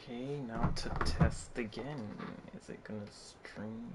Okay, now to test again. Is it gonna stream?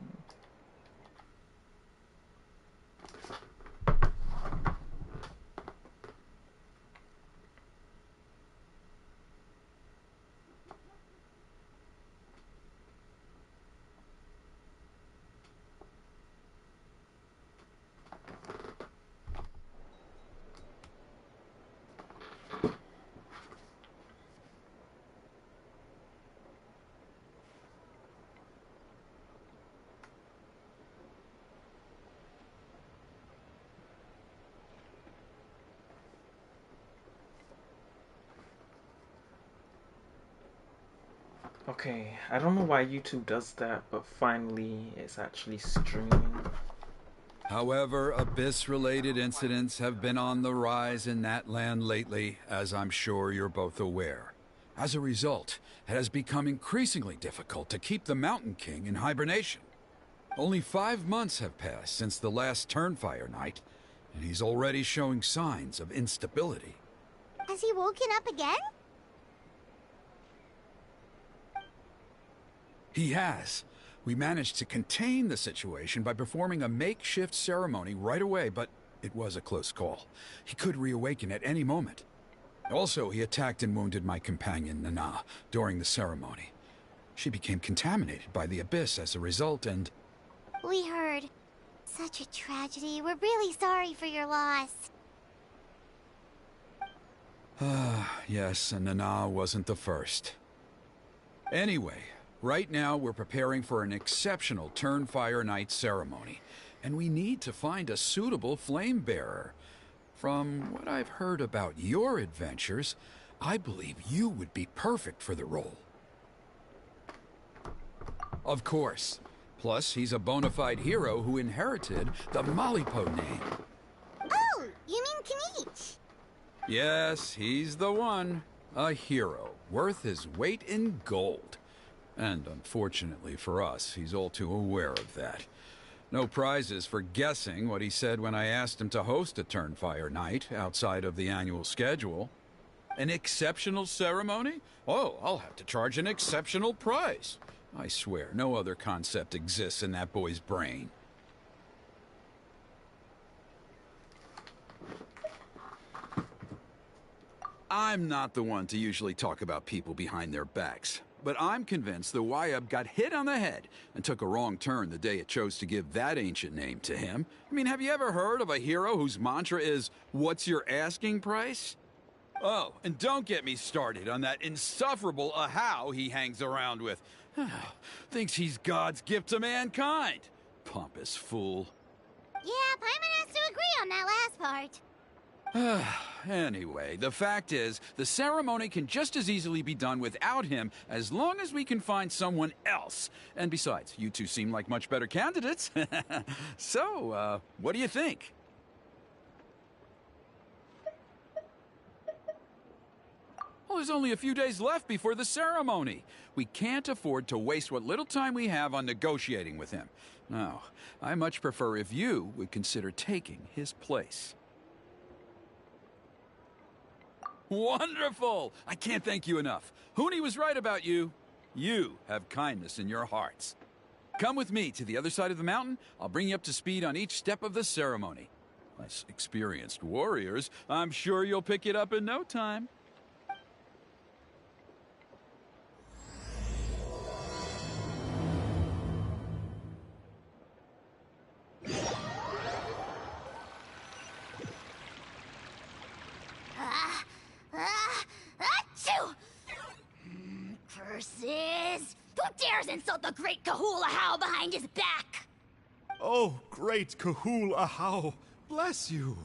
Okay, I don't know why YouTube does that, but finally it's actually streaming. However, Abyss-related incidents have been on the rise in Natlan lately, as I'm sure you're both aware. As a result, it has become increasingly difficult to keep the Mountain King in hibernation. Only 5 months have passed since the last Turnfire night, and he's already showing signs of instability. Has he woken up again? He has. We managed to contain the situation by performing a makeshift ceremony right away, but it was a close call. He could reawaken at any moment. Also, he attacked and wounded my companion, Nana, during the ceremony. She became contaminated by the Abyss as a result, and... We heard. Such a tragedy. We're really sorry for your loss. Yes, and Nana wasn't the first. Anyway, right now we're preparing for an exceptional Turnfire Night ceremony, and we need to find a suitable flame bearer. From what I've heard about your adventures, I believe you would be perfect for the role. Of course. Plus, he's a bona fide hero who inherited the Malipo name. Oh, you mean Kanich? Yes, he's the one. A hero, worth his weight in gold. And unfortunately for us, he's all too aware of that. No prizes for guessing what he said when I asked him to host a Turnfire night outside of the annual schedule. An exceptional ceremony? Oh, I'll have to charge an exceptional price. I swear, no other concept exists in that boy's brain. I'm not the one to usually talk about people behind their backs, but I'm convinced the Wyab got hit on the head and took a wrong turn the day it chose to give that ancient name to him. I mean, have you ever heard of a hero whose mantra is, "What's your asking price?" Oh, and don't get me started on that insufferable Ahau he hangs around with. Thinks he's God's gift to mankind. Pompous fool. Yeah, Paimon has to agree on that last part. Anyway, the fact is, the ceremony can just as easily be done without him as long as we can find someone else. And besides, you two seem like much better candidates. So, what do you think? Well, there's only a few days left before the ceremony. We can't afford to waste what little time we have on negotiating with him. No, I much prefer if you would consider taking his place. Wonderful! I can't thank you enough. Huni was right about you. You have kindness in your hearts. Come with me to the other side of the mountain. I'll bring you up to speed on each step of the ceremony. As experienced warriors, I'm sure you'll pick it up in no time. Achoo! Curses! Who dares insult the great Kahul Ahau behind his back? Oh, great Kahul Ahau, bless you.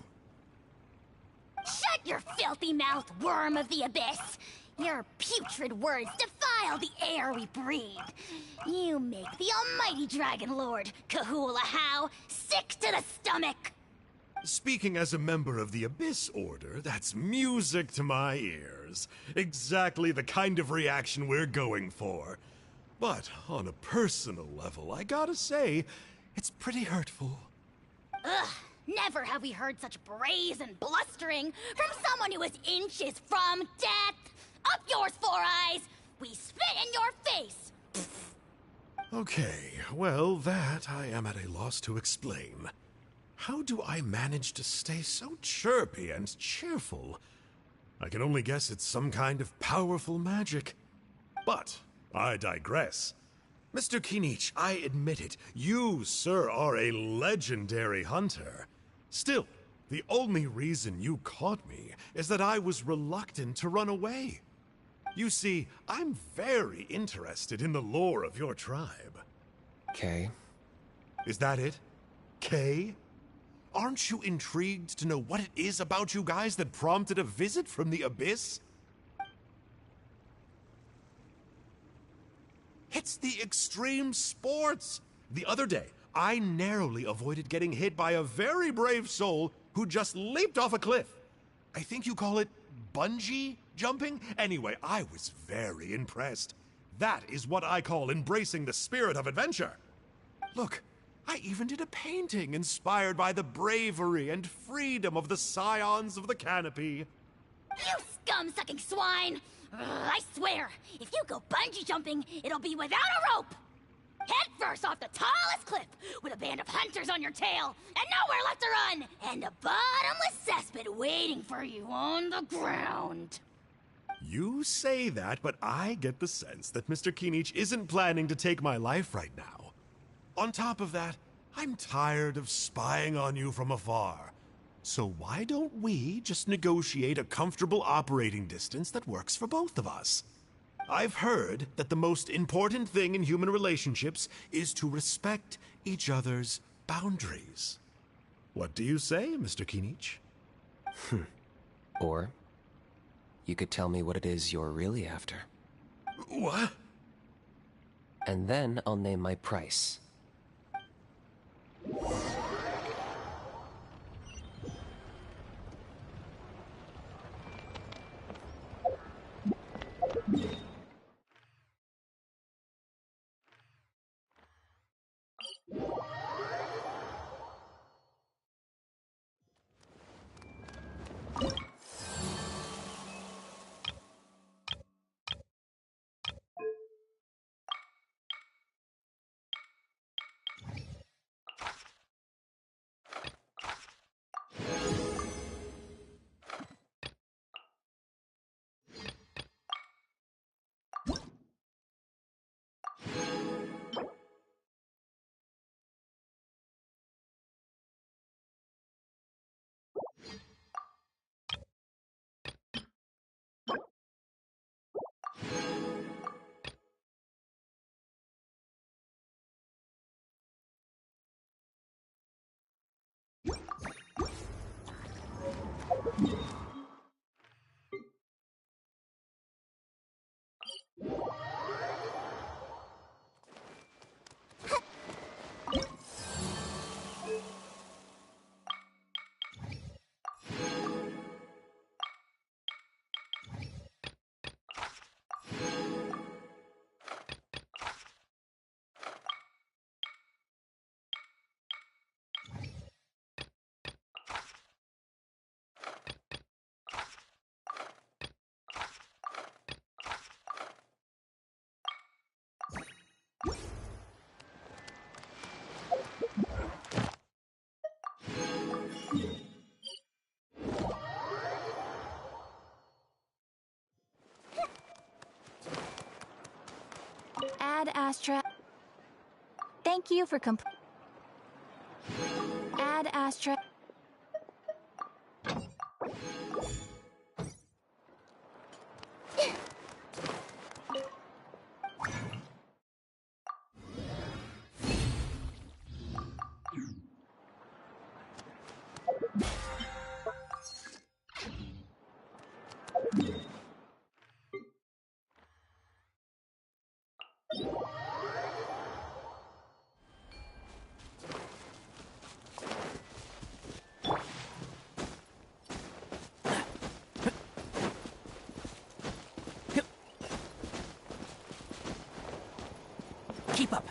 Shut your filthy mouth, worm of the abyss! Your putrid words defile the air we breathe. You make the almighty Dragon Lord, Kahul Ahau, sick to the stomach! Speaking as a member of the Abyss Order, that's music to my ears. Exactly the kind of reaction we're going for. But on a personal level, I gotta say, it's pretty hurtful. Ugh, never have we heard such brazen blustering from someone who is inches from death! Up yours, Four Eyes! We spit Okay, well, that I am at a loss to explain. How do I manage to stay so chirpy and cheerful? I can only guess it's some kind of powerful magic. But I digress. Mr. Kinich, I admit it, you, sir, are a legendary hunter. Still, the only reason you caught me is that I was reluctant to run away. You see, I'm very interested in the lore of your tribe. Okay. Is that it? Kay? Aren't you intrigued to know what it is about you guys that prompted a visit from the Abyss? It's the extreme sports! The other day, I narrowly avoided getting hit by a very brave soul who just leaped off a cliff. I think you call it bungee jumping? Anyway, I was very impressed. That is what I call embracing the spirit of adventure. Look, I even did a painting inspired by the bravery and freedom of the scions of the canopy. You scum-sucking swine! I swear, if you go bungee jumping, it'll be without a rope! Head first off the tallest cliff, with a band of hunters on your tail, and nowhere left to run, and a bottomless cesspit waiting for you on the ground. You say that, but I get the sense that Mr. Kinich isn't planning to take my life right now. On top of that, I'm tired of spying on you from afar. So why don't we just negotiate a comfortable operating distance that works for both of us? I've heard that the most important thing in human relationships is to respect each other's boundaries. What do you say, Mr. Kinich? Or you could tell me what it is you're really after. What? And then I'll name my price. Ad Astra. Thank you for Ad Astra. Keep up.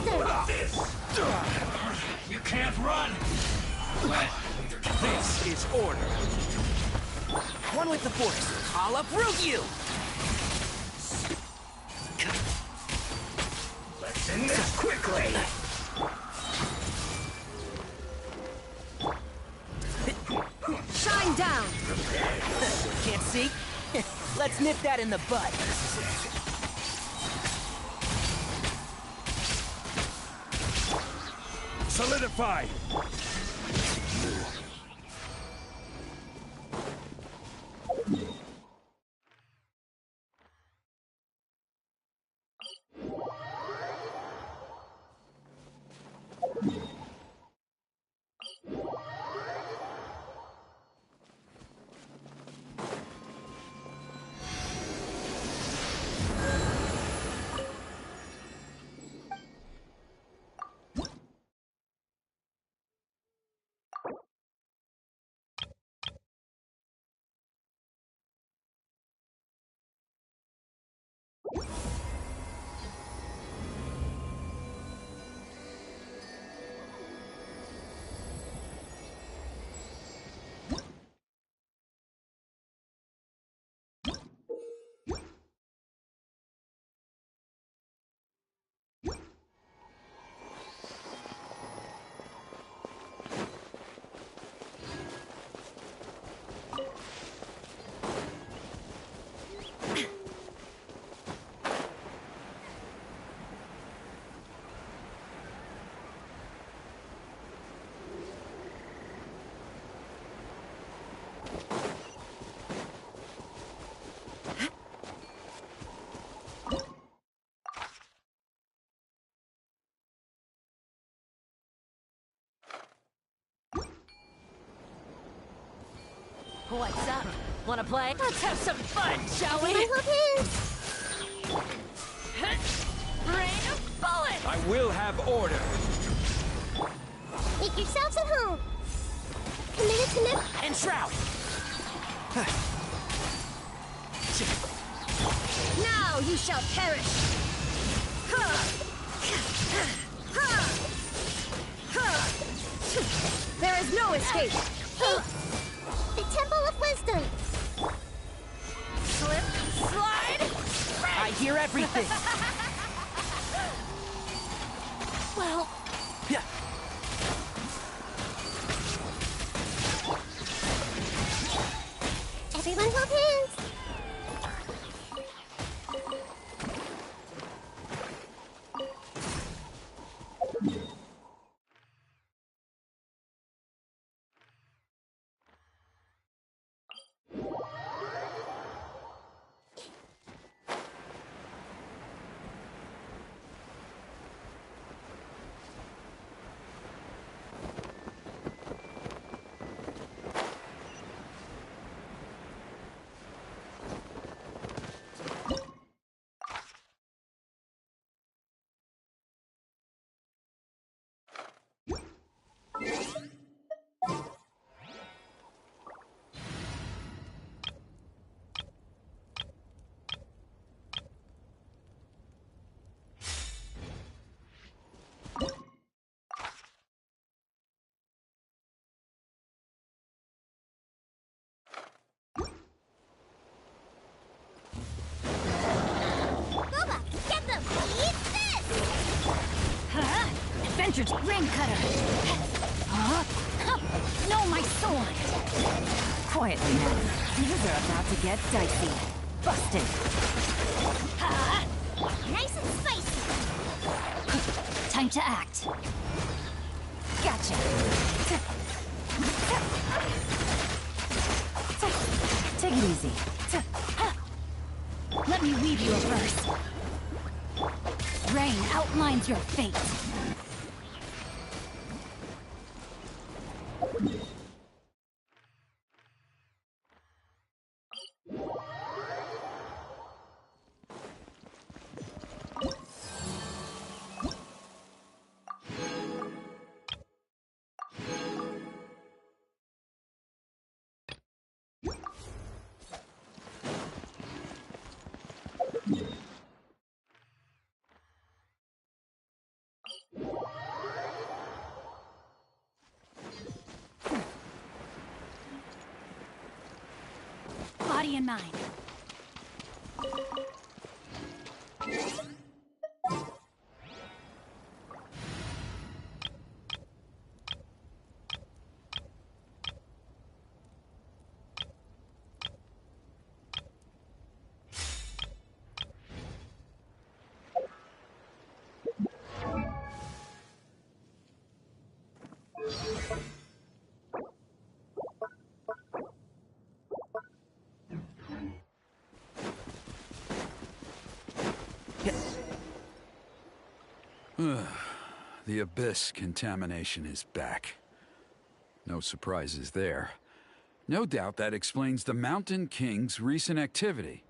faster! You can't run! This is order. One with the force. I'll uproot you! Let's end this quickly! Shine down! Can't see? Let's nip that in the bud. Solidify! What's up? Wanna play? Let's have some fun, shall we? Rain of bullets! I will have order! Make yourselves at home. Committed to live. And shroud! Now you shall perish. There is no escape. The Temple of Wisdom. Slip, slide. I hear everything! Well, Yeah. everyone hold hands. Adventure's ring cutter! Huh? No, my sword! Quietly now. Things are about to get dicey. Busted! Nice and spicy! Time to act. Gotcha! Take it easy. Let me weave you a verse. Rain outlines your fate. body and mind. The Abyss contamination is back. No surprises there. No doubt that explains the Mountain King's recent activity.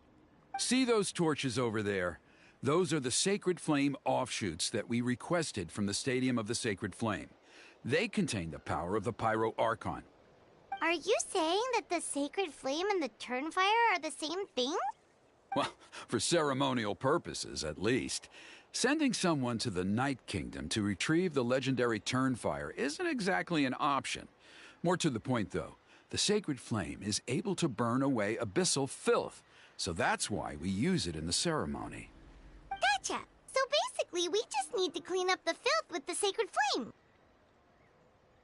See those torches over there? Those are the Sacred Flame offshoots that we requested from the Stadium of the Sacred Flame. They contain the power of the Pyro Archon. Are you saying that the Sacred Flame and the Turnfire are the same thing? Well, for ceremonial purposes, at least. Sending someone to the Night Kingdom to retrieve the legendary Turnfire isn't exactly an option. More to the point, though, the Sacred Flame is able to burn away abyssal filth, so that's why we use it in the ceremony. Gotcha! So basically, we just need to clean up the filth with the Sacred Flame.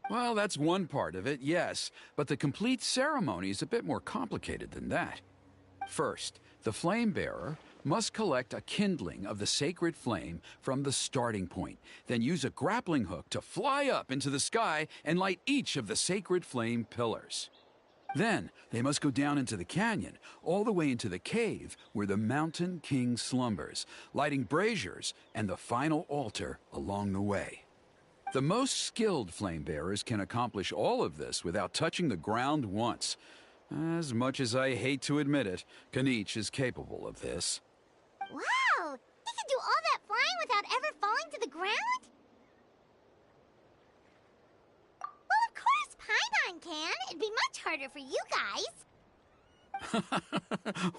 Well, that's one part of it, yes, but the complete ceremony is a bit more complicated than that. First, the flame bearer must collect a kindling of the sacred flame from the starting point, then use a grappling hook to fly up into the sky and light each of the sacred flame pillars. Then, they must go down into the canyon, all the way into the cave where the Mountain King slumbers, lighting braziers and the final altar along the way. The most skilled flame bearers can accomplish all of this without touching the ground once. As much as I hate to admit it, Kanich is capable of this. Wow! He can do all that flying without ever falling to the ground? Well, of course Paimon can. It'd be much harder for you guys.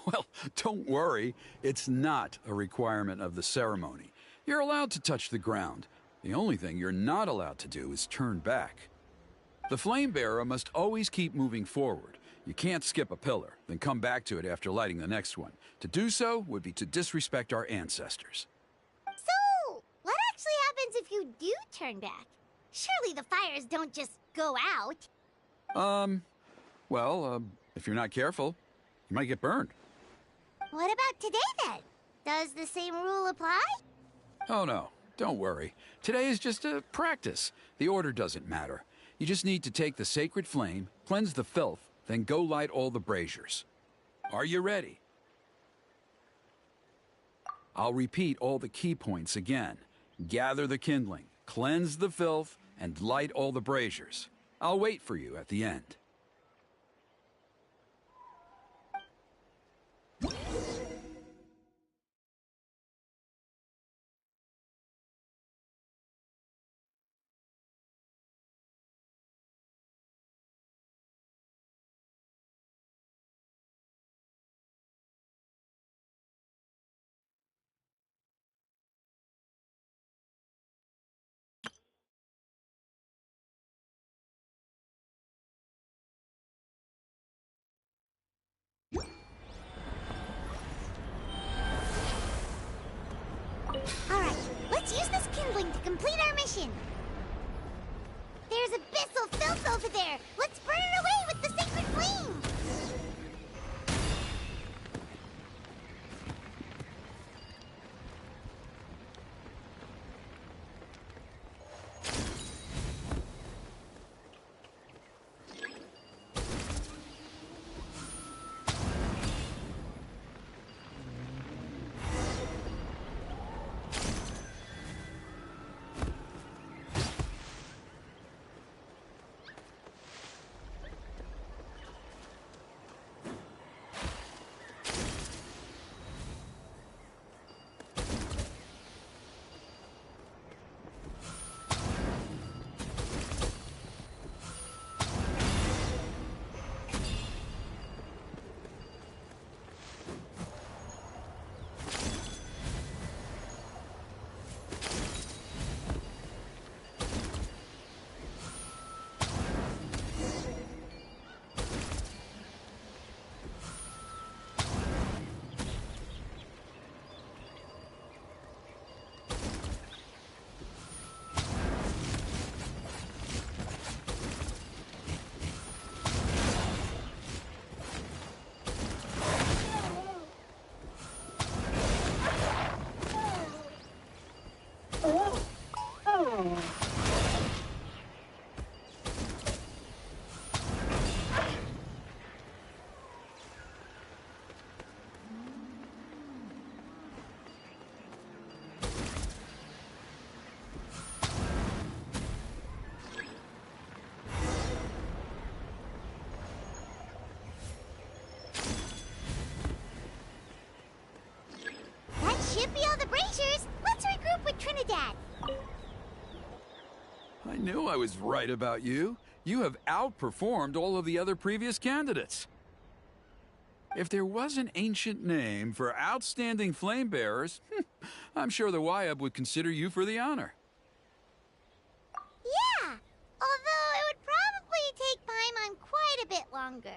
Well, don't worry. It's not a requirement of the ceremony. You're allowed to touch the ground. The only thing you're not allowed to do is turn back. The flame bearer must always keep moving forward. You can't skip a pillar, then come back to it after lighting the next one. To do so would be to disrespect our ancestors. So, what actually happens if you do turn back? Surely the fires don't just go out. If you're not careful, you might get burned. What about today, then? Does the same rule apply? Oh no, don't worry. Today is just a practice. The order doesn't matter. You just need to take the sacred flame, cleanse the filth, then go light all the braziers. Are you ready? I'll repeat all the key points again. Gather the kindling, cleanse the filth, and light all the braziers. I'll wait for you at the end. Alright, let's use this kindling to complete our mission. There's abyssal filth over there. Let's burn it away with the sacred flame. knew I was right about you. You have outperformed all of the other previous candidates. If there was an ancient name for outstanding flame bearers, I'm sure the Wyab would consider you for the honor. Yeah, although it would probably take Paimon quite a bit longer.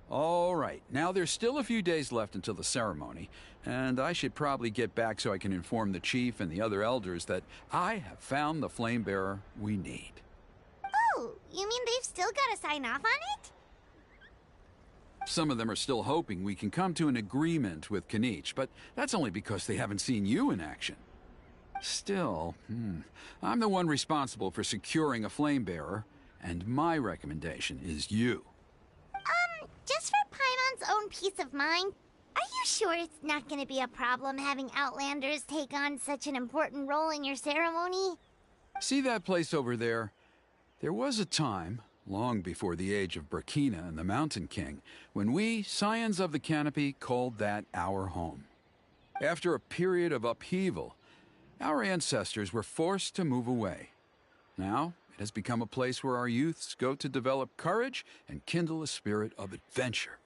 All right, now there's still a few days left until the ceremony, and I should probably get back so I can inform the chief and the other elders that I have found the flame bearer we need. Oh, you mean they've still got to sign off on it? Some of them are still hoping we can come to an agreement with Kinich, but that's only because they haven't seen you in action. Still, I'm the one responsible for securing a flame bearer, and my recommendation is you. Just for Paimon's own peace of mind, are you sure it's not going to be a problem having Outlanders take on such an important role in your ceremony? See that place over there? There was a time, long before the age of Burkina and the Mountain King, when we, Scions of the Canopy, called that our home. After a period of upheaval, our ancestors were forced to move away. Now, it has become a place where our youths go to develop courage and kindle a spirit of adventure.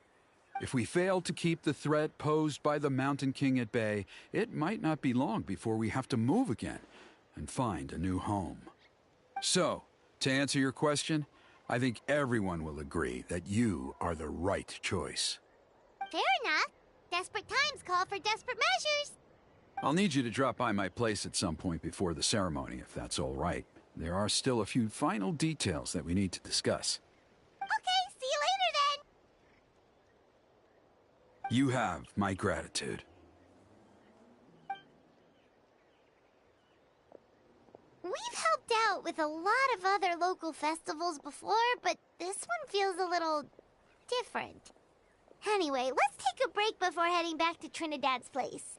If we fail to keep the threat posed by the Mountain King at bay, it might not be long before we have to move again and find a new home. So, to answer your question, I think everyone will agree that you are the right choice. Fair enough. Desperate times call for desperate measures. I'll need you to drop by my place at some point before the ceremony, if that's all right. There are still a few final details that we need to discuss. Okay, see you later then. You have my gratitude. We've helped out with a lot of other local festivals before, but this one feels a little different. Anyway, let's take a break before heading back to Trinidad's place.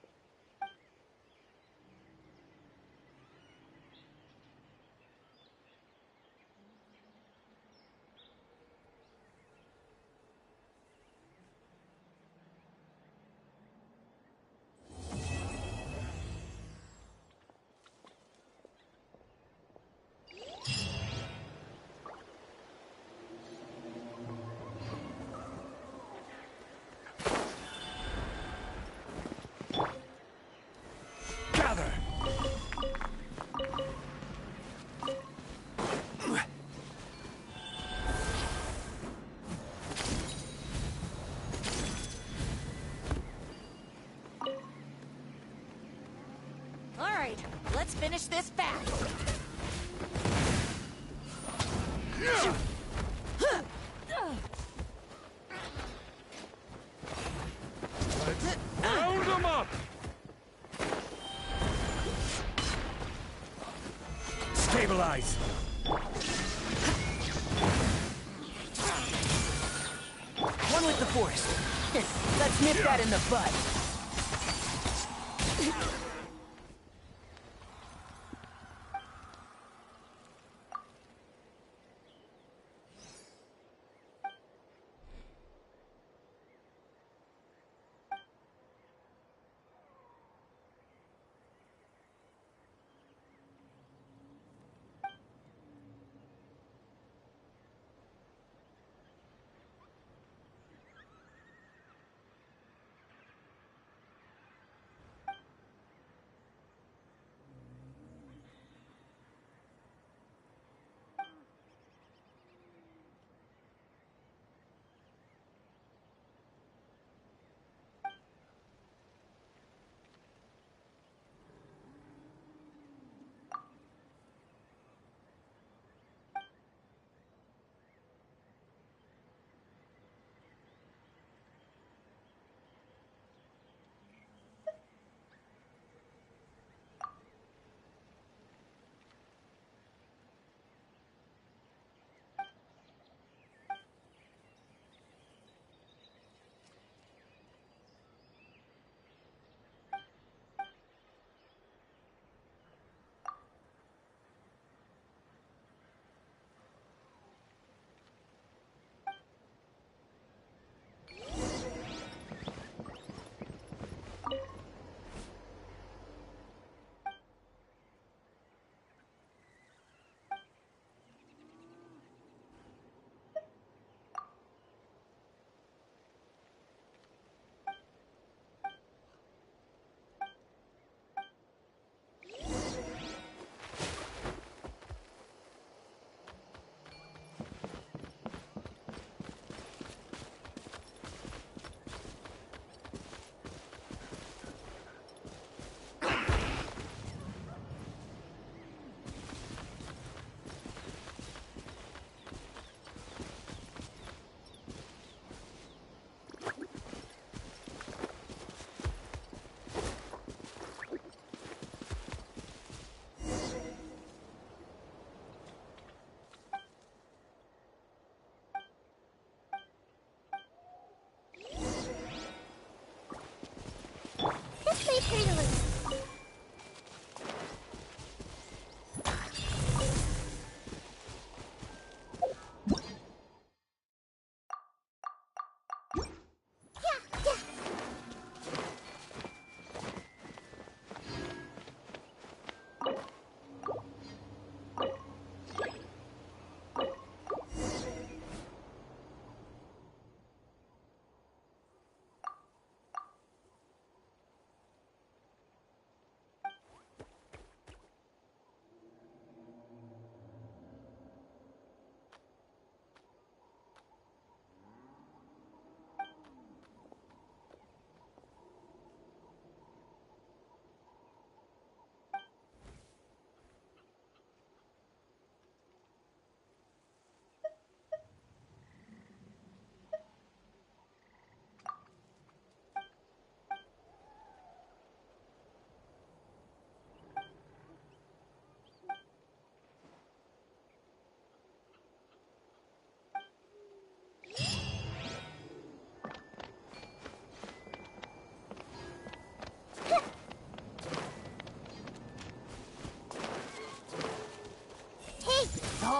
Gather! All right, let's finish this fast. Round them up! Stabilize! One with the force. Let's nip that in the bud.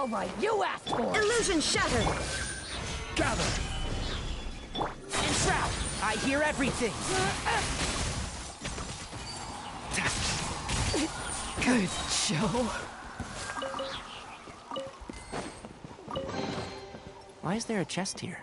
All right, you asked for it. Illusion shattered. Gather. Entrap. I hear everything. Good show. Why is there a chest here?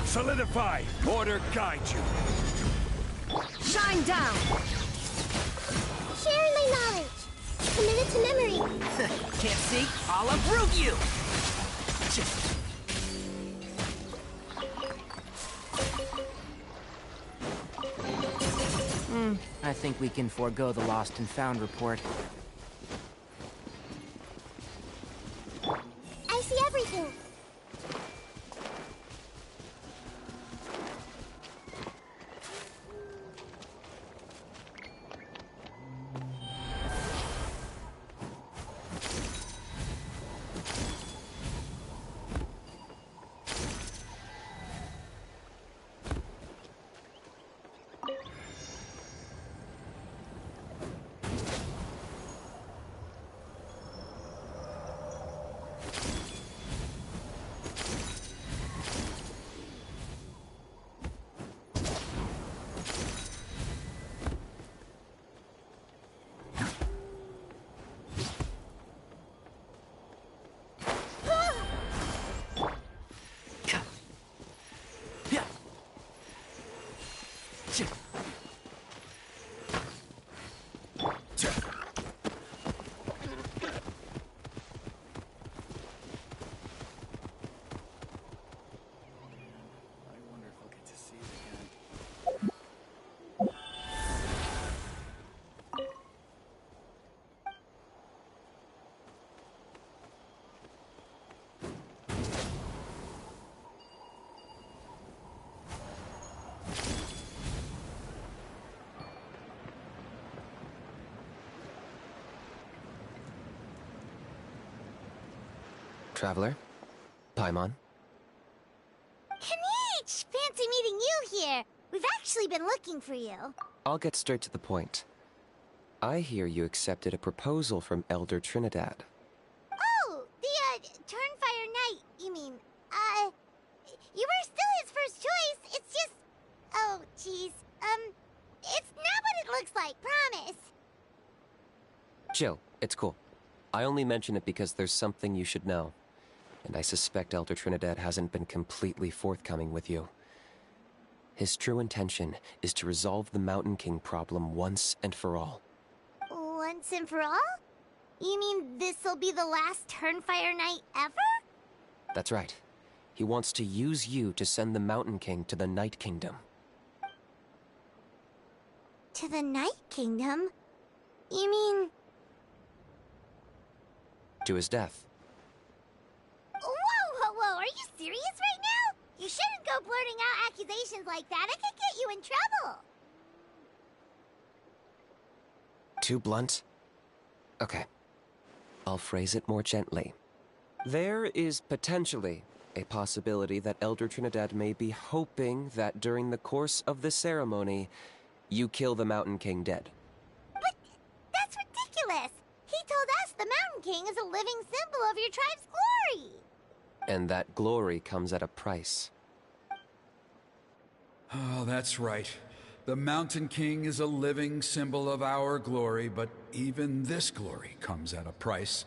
Solidify. Order guide you. Shine down. Sharing my knowledge. Committed to memory. Can't see? I'll uproot you. I think we can forego the lost and found report. I see everything. Traveler? Paimon? Kanichi! Fancy meeting you here. We've actually been looking for you. I'll get straight to the point. I hear you accepted a proposal from Elder Trinidad. Oh, the, Turnfire Knight, you mean. You were still his first choice. It's just... Oh, jeez. It's not what it looks like, promise. Chill, it's cool. I only mention it because there's something you should know. And I suspect Elder Trinidad hasn't been completely forthcoming with you. His true intention is to resolve the Mountain King problem once and for all. Once and for all? You mean this'll be the last Turnfire Knight ever? That's right. He wants to use you to send the Mountain King to the Night Kingdom. To the Night Kingdom? You mean... To his death. Whoa, are you serious right now? You shouldn't go blurting out accusations like that. It could get you in trouble. Too blunt? Okay. I'll phrase it more gently. There is potentially a possibility that Elder Trinidad may be hoping that during the course of the ceremony, you kill the Mountain King dead. But that's ridiculous. He told us the Mountain King is a living symbol of your tribe's glory. And that glory comes at a price. Oh, that's right. The Mountain King is a living symbol of our glory, but even this glory comes at a price.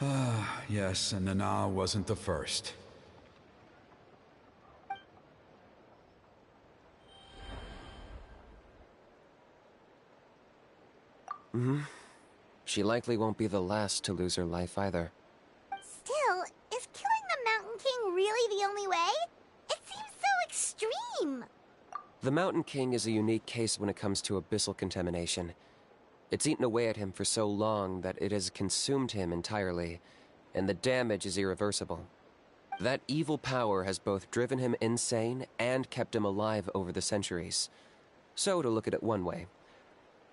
Ah, yes, and Nana wasn't the first. She likely won't be the last to lose her life either. Still, is killing the Mountain King really the only way? It seems so extreme. The Mountain King is a unique case when it comes to abyssal contamination. It's eaten away at him for so long that it has consumed him entirely, and the damage is irreversible. That evil power has both driven him insane and kept him alive over the centuries. So, to look at it one way,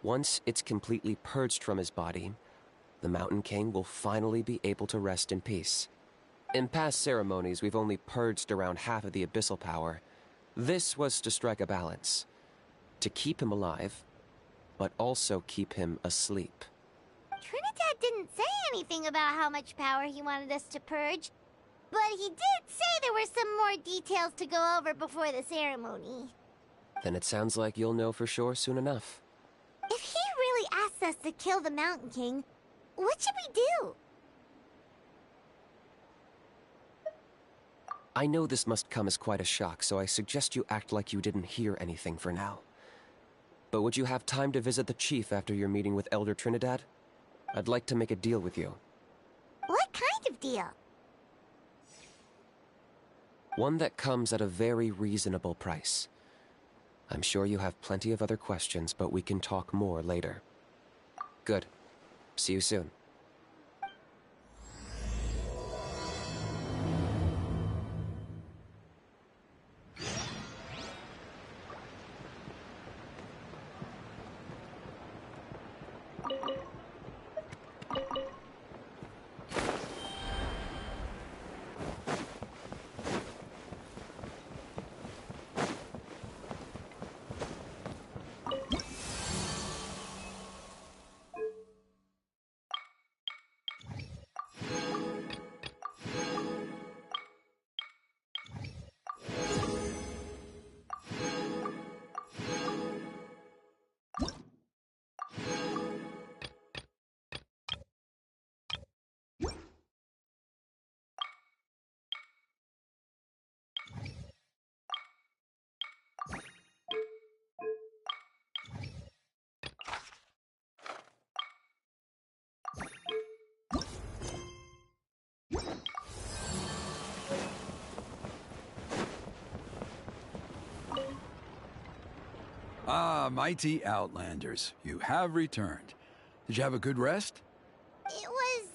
once it's completely purged from his body, the Mountain King will finally be able to rest in peace. In past ceremonies, we've only purged around half of the abyssal power. This was to strike a balance, to keep him alive, but also keep him asleep. Trinidad didn't say anything about how much power he wanted us to purge, but he did say there were some more details to go over before the ceremony. Then it sounds like you'll know for sure soon enough. If he really asks us to kill the Mountain King, what should we do? I know this must come as quite a shock, so I suggest you act like you didn't hear anything for now. But would you have time to visit the chief after your meeting with Elder Trinidad? I'd like to make a deal with you. What kind of deal? One that comes at a very reasonable price. I'm sure you have plenty of other questions, but we can talk more later. Good. See you soon. Ah, mighty Outlanders, you have returned. Did you have a good rest? It was,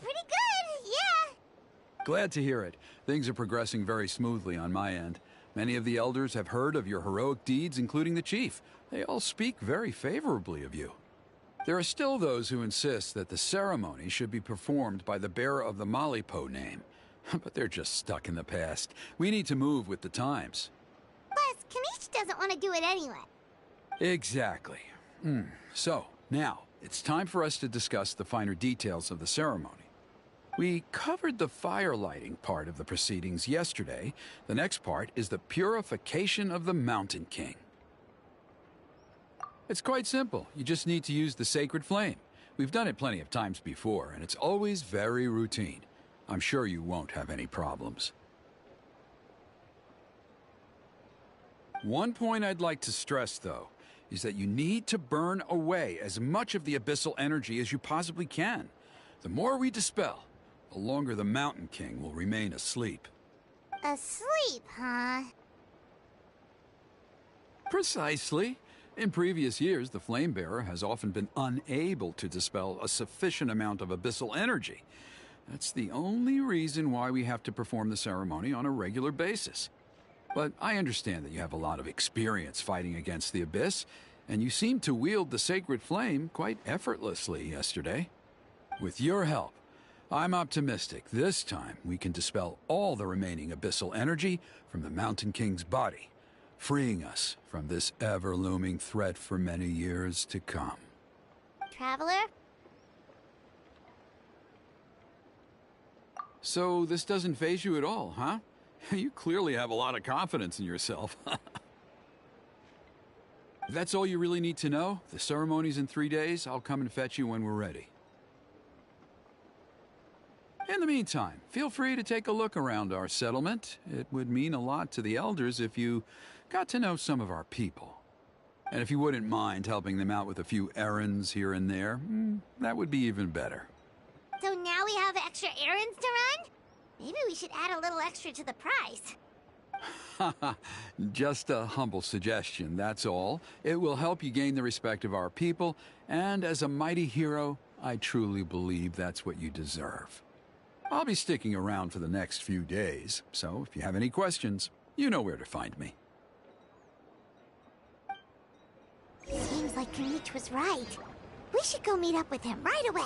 pretty good, yeah. Glad to hear it. Things are progressing very smoothly on my end. Many of the elders have heard of your heroic deeds, including the chief. They all speak very favorably of you. There are still those who insist that the ceremony should be performed by the bearer of the Malipo name. But they're just stuck in the past. We need to move with the times. Plus, Kanish doesn't want to do it anyway. Exactly. So, now, it's time for us to discuss the finer details of the ceremony. We covered the fire lighting part of the proceedings yesterday. The next part is the purification of the Mountain King. It's quite simple. You just need to use the sacred flame. We've done it plenty of times before, and it's always very routine. I'm sure you won't have any problems. One point I'd like to stress, though, is that you need to burn away as much of the abyssal energy as you possibly can. The more we dispel, the longer the Mountain King will remain asleep. Asleep, huh? Precisely. In previous years, the Flamebearer has often been unable to dispel a sufficient amount of abyssal energy. That's the only reason why we have to perform the ceremony on a regular basis. But I understand that you have a lot of experience fighting against the Abyss, and you seemed to wield the sacred flame quite effortlessly yesterday. With your help, I'm optimistic this time we can dispel all the remaining abyssal energy from the Mountain King's body, freeing us from this ever-looming threat for many years to come. Traveler? So this doesn't faze you at all, huh? You clearly have a lot of confidence in yourself. If that's all you really need to know, the ceremony's in 3 days. I'll come and fetch you when we're ready. In the meantime, feel free to take a look around our settlement. It would mean a lot to the elders if you got to know some of our people. And if you wouldn't mind helping them out with a few errands here and there, that would be even better. So now we have extra errands to run? Maybe we should add a little extra to the price. Just a humble suggestion, that's all. It will help you gain the respect of our people, and as a mighty hero, I truly believe that's what you deserve. I'll be sticking around for the next few days, so if you have any questions, you know where to find me. Seems like Kanich was right. We should go meet up with him right away.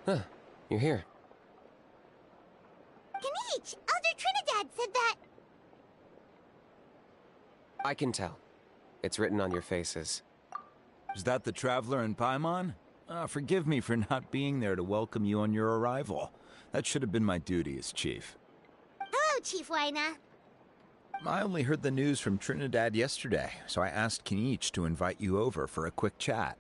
Huh, you're here. Kanich! Elder Trinidad said that... I can tell. It's written on your faces. Is that the Traveler in Paimon? Forgive me for not being there to welcome you on your arrival. That should have been my duty as chief. Hello, Chief Waina. I only heard the news from Trinidad yesterday, so I asked Kinich to invite you over for a quick chat.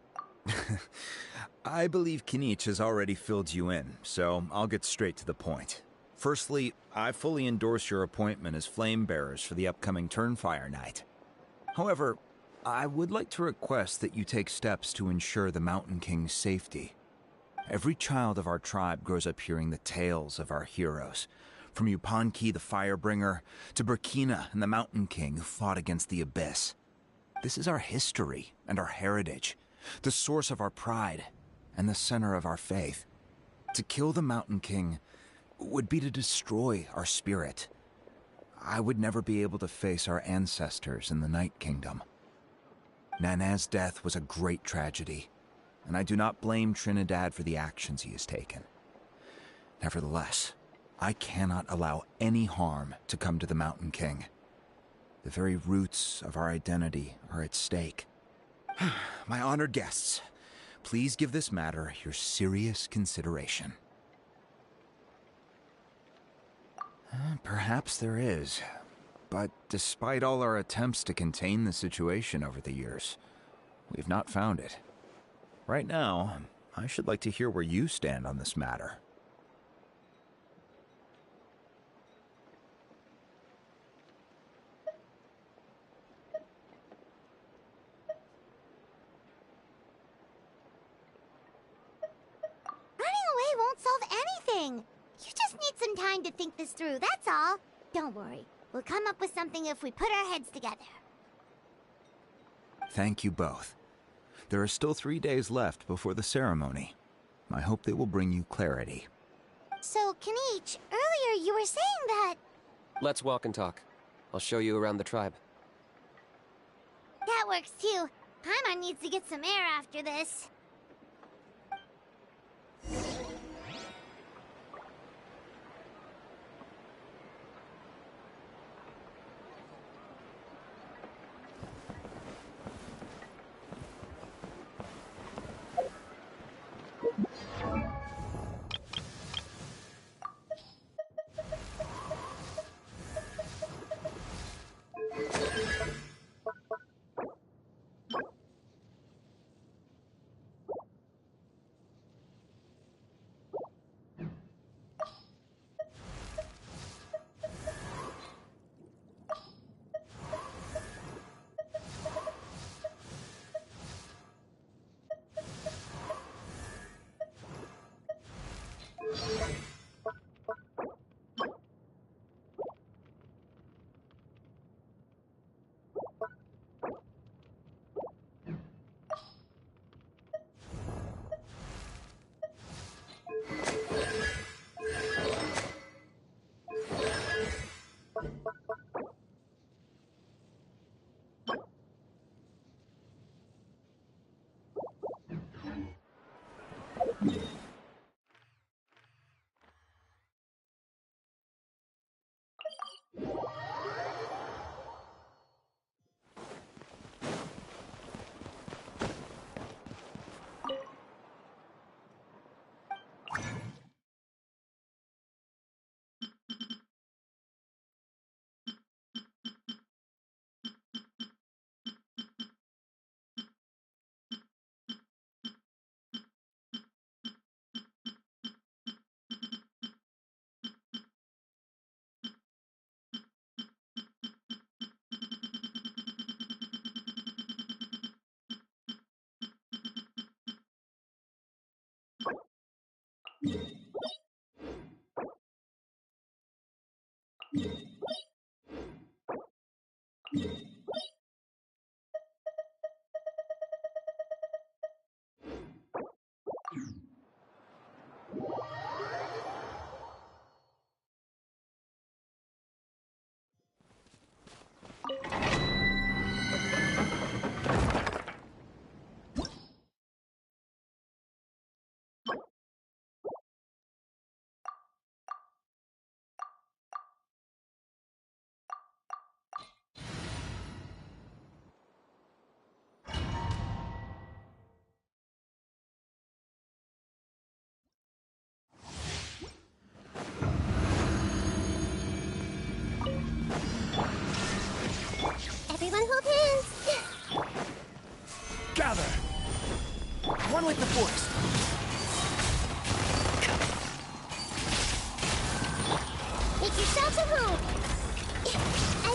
I believe Kinich has already filled you in, so I'll get straight to the point. Firstly, I fully endorse your appointment as flame bearers for the upcoming Turnfire Night. However, I would like to request that you take steps to ensure the Mountain King's safety. Every child of our tribe grows up hearing the tales of our heroes, from Yupanqui the Firebringer to Burkina and the Mountain King who fought against the Abyss. This is our history and our heritage, the source of our pride and the center of our faith. To kill the Mountain King would be to destroy our spirit. I would never be able to face our ancestors in the Night Kingdom. Nana's death was a great tragedy, and I do not blame Trinidad for the actions he has taken. Nevertheless, I cannot allow any harm to come to the Mountain King. The very roots of our identity are at stake. My honored guests, please give this matter your serious consideration. Perhaps there is. But despite all our attempts to contain the situation over the years, we've not found it. Right now, I should like to hear where you stand on this matter. Running away won't solve anything. You just need some time to think this through, that's all. Don't worry. We'll come up with something if we put our heads together. Thank you both. There are still 3 days left before the ceremony. I hope they will bring you clarity. So, Kanich, earlier you were saying that... Let's walk and talk. I'll show you around the tribe. That works too. Paimon needs to get some air after this.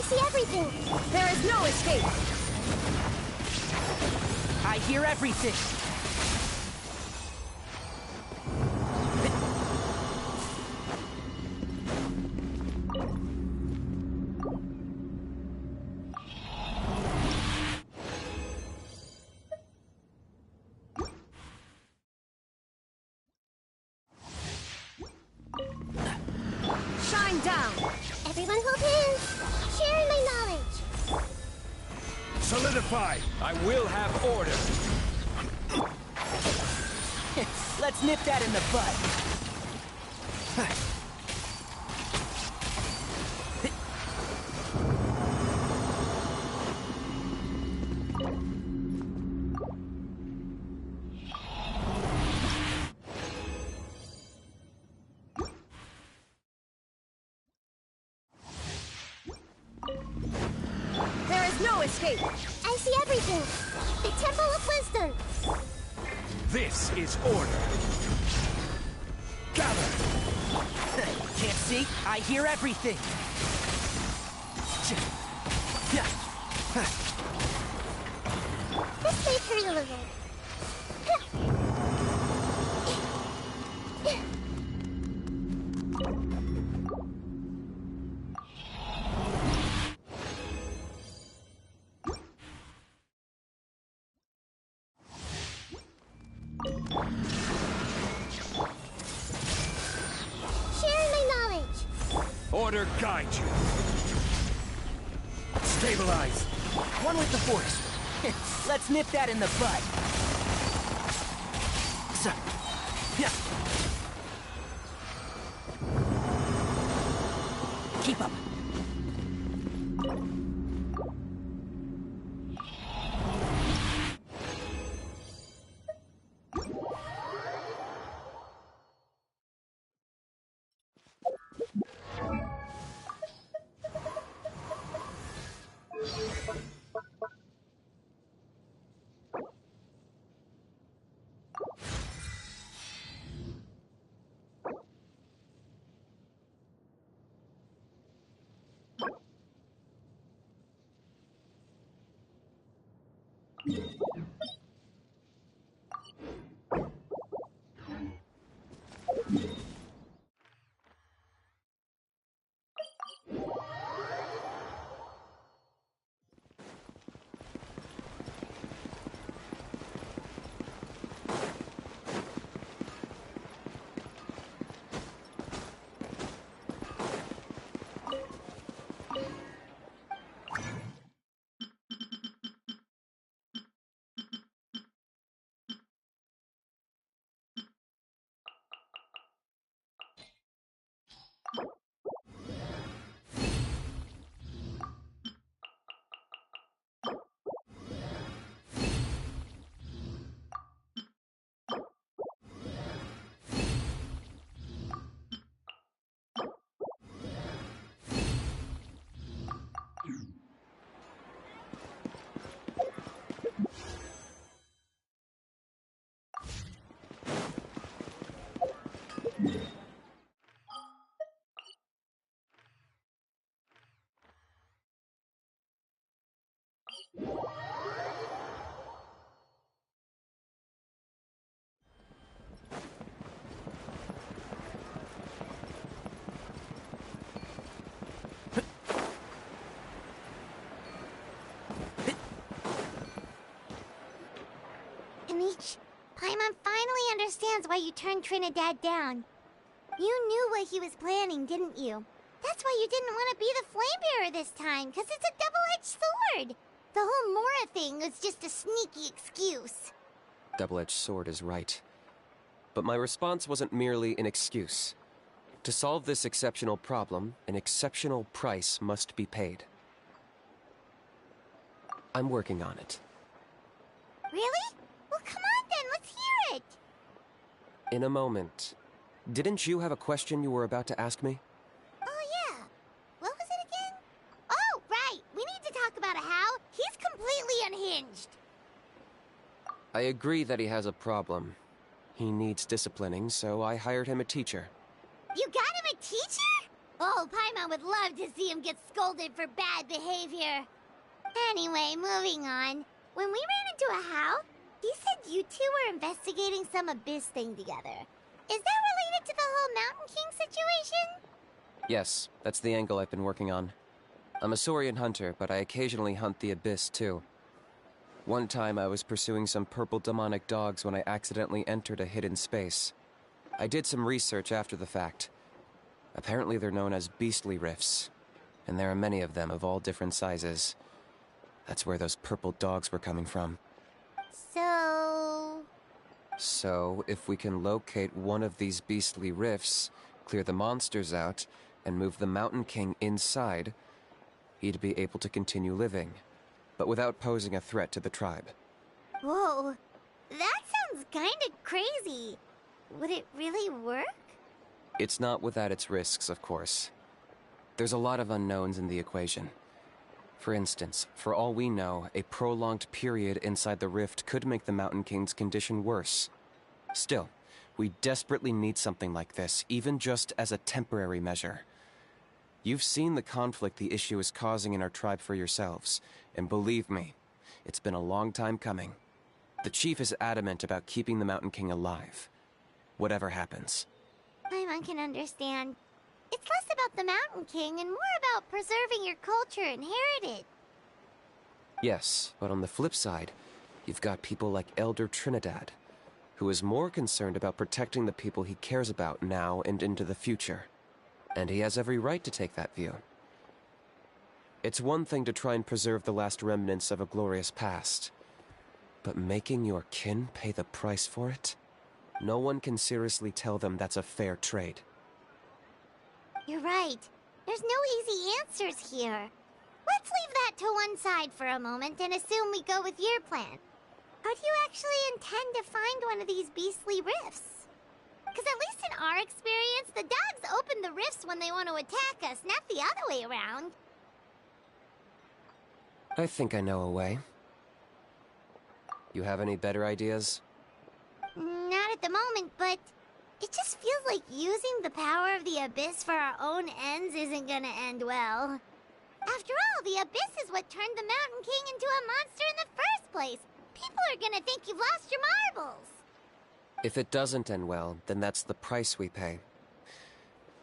see everything. There is no escape. I hear everything. Shine down. Everyone hold hands. Sharing my knowledge. Solidify! I will have order! Let's nip that in the bud. There is no escape. I see everything. The Temple of Wisdom. This is order! Gather! Can't see? I hear everything. This may hurt a little. Sharing my knowledge. Order guide you! Stabilize! One with the force. Let's nip that in the bud. Keep up. Paimon finally understands why you turned Trinidad down. You knew what he was planning, didn't you? That's why you didn't want to be the Flamebearer this time, because it's a double-edged sword. The whole Mora thing was just a sneaky excuse. Double-edged sword is right. But my response wasn't merely an excuse. To solve this exceptional problem, an exceptional price must be paid. I'm working on it. Really? Well, come on then, let's hear it! In a moment. Didn't you have a question you were about to ask me? Oh, yeah. What was it again? Oh, right! We need to talk about How. He's completely unhinged. I agree that he has a problem. He needs disciplining, so I hired him a teacher. You got him a teacher? Oh, Oh, Paimon would love to see him get scolded for bad behavior. Anyway, moving on. When we ran into a How, he said you two were investigating some Abyss thing together. Is that related to the whole Mountain King situation? Yes, that's the angle I've been working on. I'm a Saurian hunter, but I occasionally hunt the Abyss too. One time I was pursuing some purple demonic dogs when I accidentally entered a hidden space. I did some research after the fact. Apparently they're known as beastly rifts, and there are many of them of all different sizes. That's where those purple dogs were coming from. So, if we can locate one of these beastly rifts, clear the monsters out, and move the Mountain King inside, he'd be able to continue living, but without posing a threat to the tribe. Whoa, that sounds kinda crazy. Would it really work? It's not without its risks, of course. There's a lot of unknowns in the equation. For instance, for all we know, a prolonged period inside the rift could make the Mountain King's condition worse. Still, we desperately need something like this, even just as a temporary measure. You've seen the conflict the issue is causing in our tribe for yourselves, and believe me, it's been a long time coming. The chief is adamant about keeping the Mountain King alive, whatever happens. Paimon can understand. It's less about the Mountain King and more about preserving your culture and heritage. Yes, but on the flip side, you've got people like Elder Trinidad, who is more concerned about protecting the people he cares about now and into the future. And he has every right to take that view. It's one thing to try and preserve the last remnants of a glorious past, but making your kin pay the price for it? No one can seriously tell them that's a fair trade. You're right. There's no easy answers here. Let's leave that to one side for a moment and assume we go with your plan. How do you actually intend to find one of these beastly rifts? Because at least in our experience, the dogs open the rifts when they want to attack us, not the other way around. I think I know a way. You have any better ideas? Not at the moment, but it just feels like using the power of the Abyss for our own ends isn't gonna end well. After all, the Abyss is what turned the Mountain King into a monster in the first place. People are gonna think you've lost your marbles. If it doesn't end well, then that's the price we pay.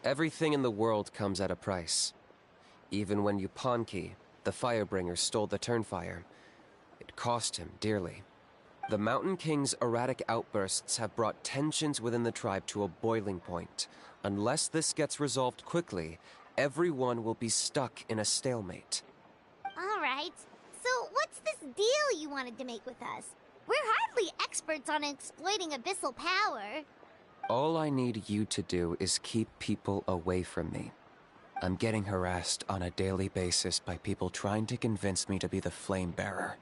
Everything in the world comes at a price. Even when Yupanqui, the Firebringer, stole the Turnfire, it cost him dearly. The Mountain King's erratic outbursts have brought tensions within the tribe to a boiling point. Unless this gets resolved quickly, everyone will be stuck in a stalemate. All right. So what's this deal you wanted to make with us? We're hardly experts on exploiting abyssal power. All I need you to do is keep people away from me. I'm getting harassed on a daily basis by people trying to convince me to be the flame bearer.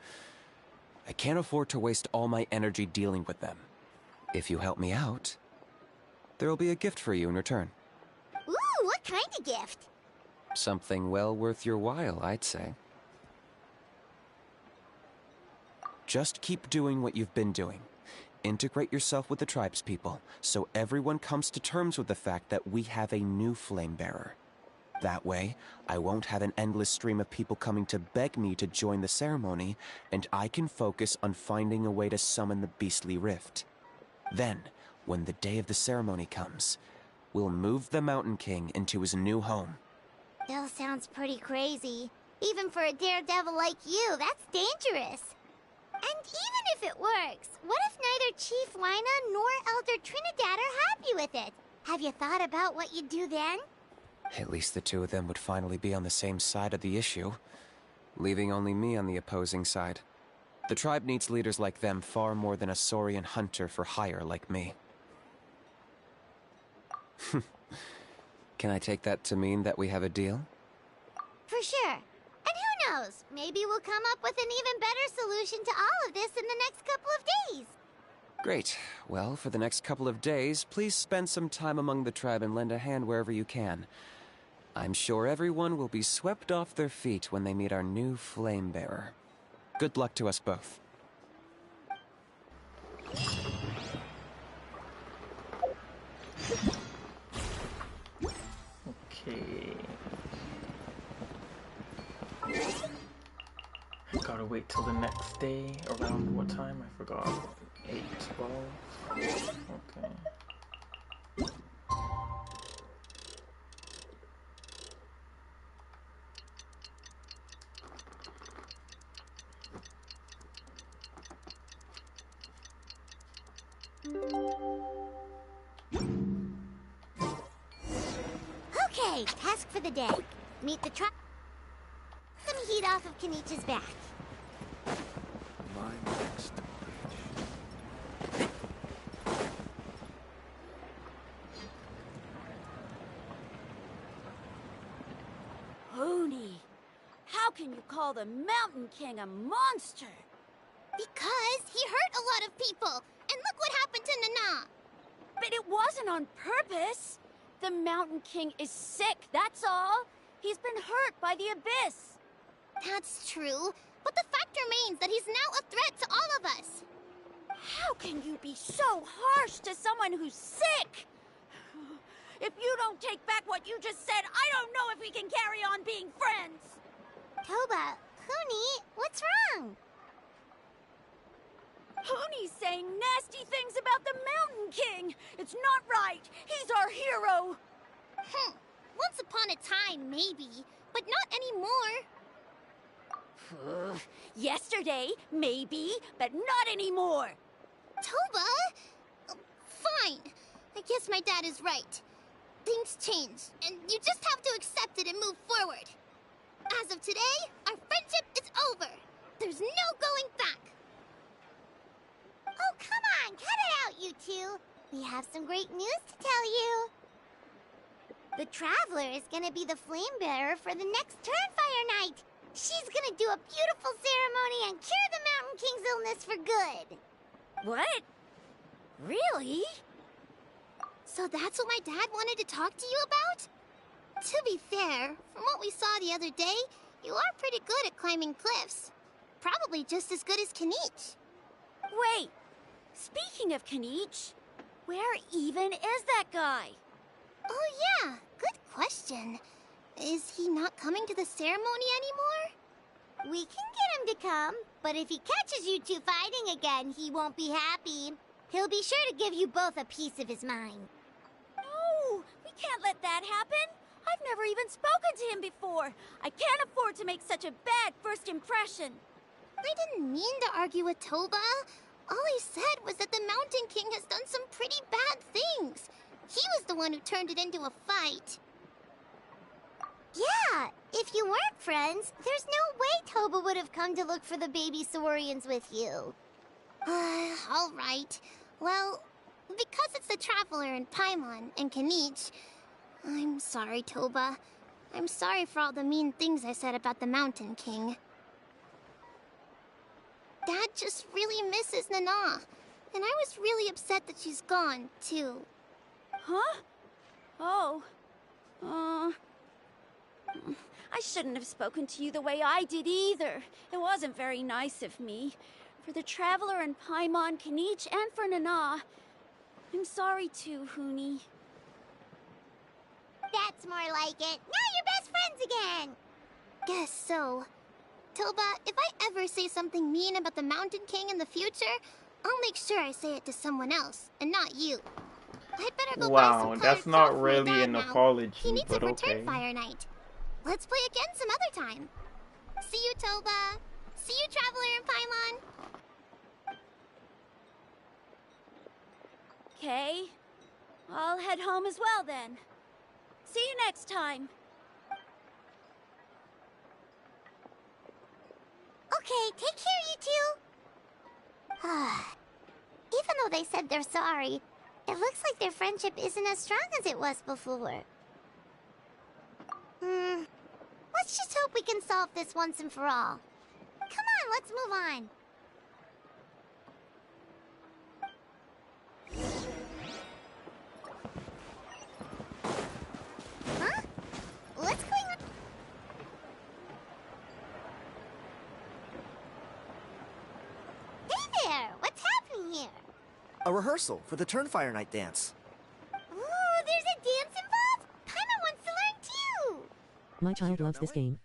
I can't afford to waste all my energy dealing with them. If you help me out, there'll be a gift for you in return. Ooh, what kind of gift? Something well worth your while, I'd say. Just keep doing what you've been doing. Integrate yourself with the tribespeople, so everyone comes to terms with the fact that we have a new flame bearer. That way, I won't have an endless stream of people coming to beg me to join the ceremony, and I can focus on finding a way to summon the beastly rift. Then, when the day of the ceremony comes, we'll move the Mountain King into his new home. Still sounds pretty crazy. Even for a daredevil like you, that's dangerous. And even if it works, what if neither Chief Lina nor Elder Trinidad are happy with it? Have you thought about what you'd do then? At least the two of them would finally be on the same side of the issue, leaving only me on the opposing side. The tribe needs leaders like them far more than a Saurian hunter for hire like me. Can I take that to mean that we have a deal? For sure. And who knows, maybe we'll come up with an even better solution to all of this in the next couple of days. Great. Well, for the next couple of days, please spend some time among the tribe and lend a hand wherever you can. I'm sure everyone will be swept off their feet when they meet our new flame bearer. Good luck to us both. Okay. Gotta wait till the next day. Around what time? I forgot. 8, 12. Okay. Okay, task for the day. Meet the truck. Some heat off of Kenichi's back. My next Hoonie, how can you call the Mountain King a monster? Because he hurt a lot of people. And look what happened to Nana. But it wasn't on purpose. The Mountain King is sick, that's all. He's been hurt by the Abyss. That's true. But the fact remains that he's now a threat to all of us. How can you be so harsh to someone who's sick? If you don't take back what you just said, I don't know if we can carry on being friends. Toba, Huni, what's wrong? Huni's saying nasty things about the Mountain King. It's not right. He's our hero. Once upon a time, maybe, but not anymore. Yesterday, maybe, but not anymore. Toba? Fine. I guess my dad is right. Things change, and you just have to accept it and move forward. As of today, our friendship is over. There's no going back. Oh, come on, cut it out, you two. We have some great news to tell you. The Traveler is gonna be the flame bearer for the next Turnfire night. She's gonna do a beautiful ceremony and cure the Mountain King's illness for good. What? Really? So that's what my dad wanted to talk to you about? To be fair, from what we saw the other day, you are pretty good at climbing cliffs. Probably just as good as Kanich. Wait, speaking of Kanich, where even is that guy? Oh yeah, good question. Is he not coming to the ceremony anymore? We can get him to come, but if he catches you two fighting again, he won't be happy. He'll be sure to give you both a piece of his mind. No, we can't let that happen. I've never even spoken to him before. I can't afford to make such a bad first impression. I didn't mean to argue with Toba. All I said was that the Mountain King has done some pretty bad things. He was the one who turned it into a fight. Yeah, if you weren't friends, there's no way Toba would have come to look for the baby Saurians with you. All right. Well, because it's the Traveler and Paimon and Kanich, I'm sorry, Toba. I'm sorry for all the mean things I said about the Mountain King. Dad just really misses Nana, and I was really upset that she's gone, too. Huh? Oh. I shouldn't have spoken to you the way I did either. It wasn't very nice of me. For the Traveler and Paimon, Kanich, and for Nana. I'm sorry too, Huni. That's more like it. Now you're best friends again! Guess so. Toba, if I ever say something mean about the Mountain King in the future, I'll make sure I say it to someone else, and not you. I'd better go buy some Wow, colored that's not chalk for really Dad an now. apology, He needs but it for okay. Turnfire night. Let's play again some other time. See you, Toba. See you, Traveler and Paimon. Okay. I'll head home as well then. See you next time. Okay, take care, you two. Even though they said they're sorry, it looks like their friendship isn't as strong as it was before. Let's just hope we can solve this once and for all. Come on, let's move on. Huh? What's going on? Hey there! What's happening here? A rehearsal for the Turnfire Night dance. Ooh, there's a dance involved? Paimon wants to learn too! My child loves this game.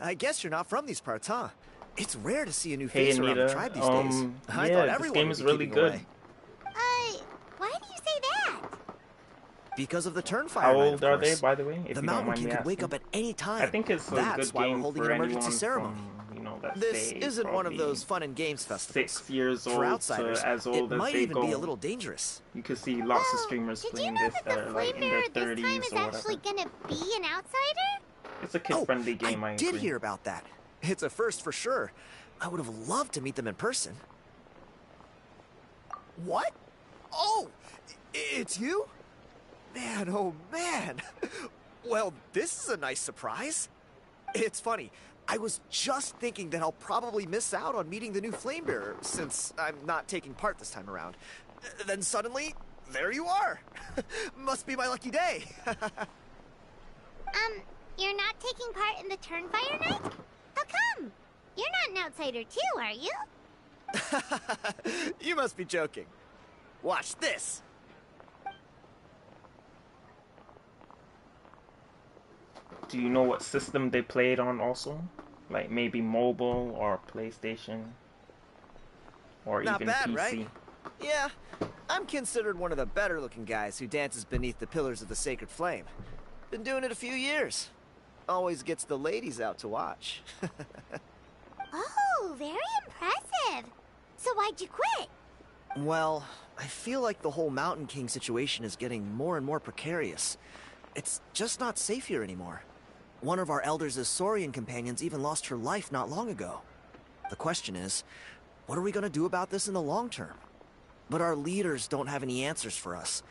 I guess you're not from these parts, huh? It's rare to see a new Hey face around the Anita, tribe these days. I thought yeah, this everyone game would is be really keeping good. away. Why do you say that? Because of the Turnfire How Night, old of are course. they, by the way? If The you don't Mountain mind King me could wake asking. up at any time. I think it's a That's good why we're game holding for an anyone emergency ceremony. from, you know, that This stage, isn't one of probably those fun and games festivals. 6 years For old outsiders, to as it old as might they even go. be a little dangerous. You could see lots of Oh, streamers did you playing know this that that the are like Flame in their Bearer this time 30s is or whatever. actually gonna be an outsider? It's a kid-friendly game, I did agree. hear about that. It's a first for sure. I would have loved to meet them in person. What? Oh, it's you? Man, oh man. Well, this is a nice surprise. It's funny. I was just thinking that I'll probably miss out on meeting the new Flame Bearer since I'm not taking part this time around. Then suddenly, there you are. Must be my lucky day. You're not taking part in the Turnfire Night? How come? You're not an outsider too, are you? You must be joking. Watch this. Do you know what system they played on also? Like maybe mobile or PlayStation? Or Not even bad, PC? right? Yeah, I'm considered one of the better looking guys who dances beneath the pillars of the sacred flame. Been doing it a few years. Always gets the ladies out to watch. Oh, very impressive. So why'd you quit? Well, I feel like the whole Mountain King situation is getting more and more precarious. It's just not safe here anymore. One of our elders' Saurian companions even lost her life not long ago. The question is, what are we gonna do about this in the long term? But our leaders don't have any answers for us.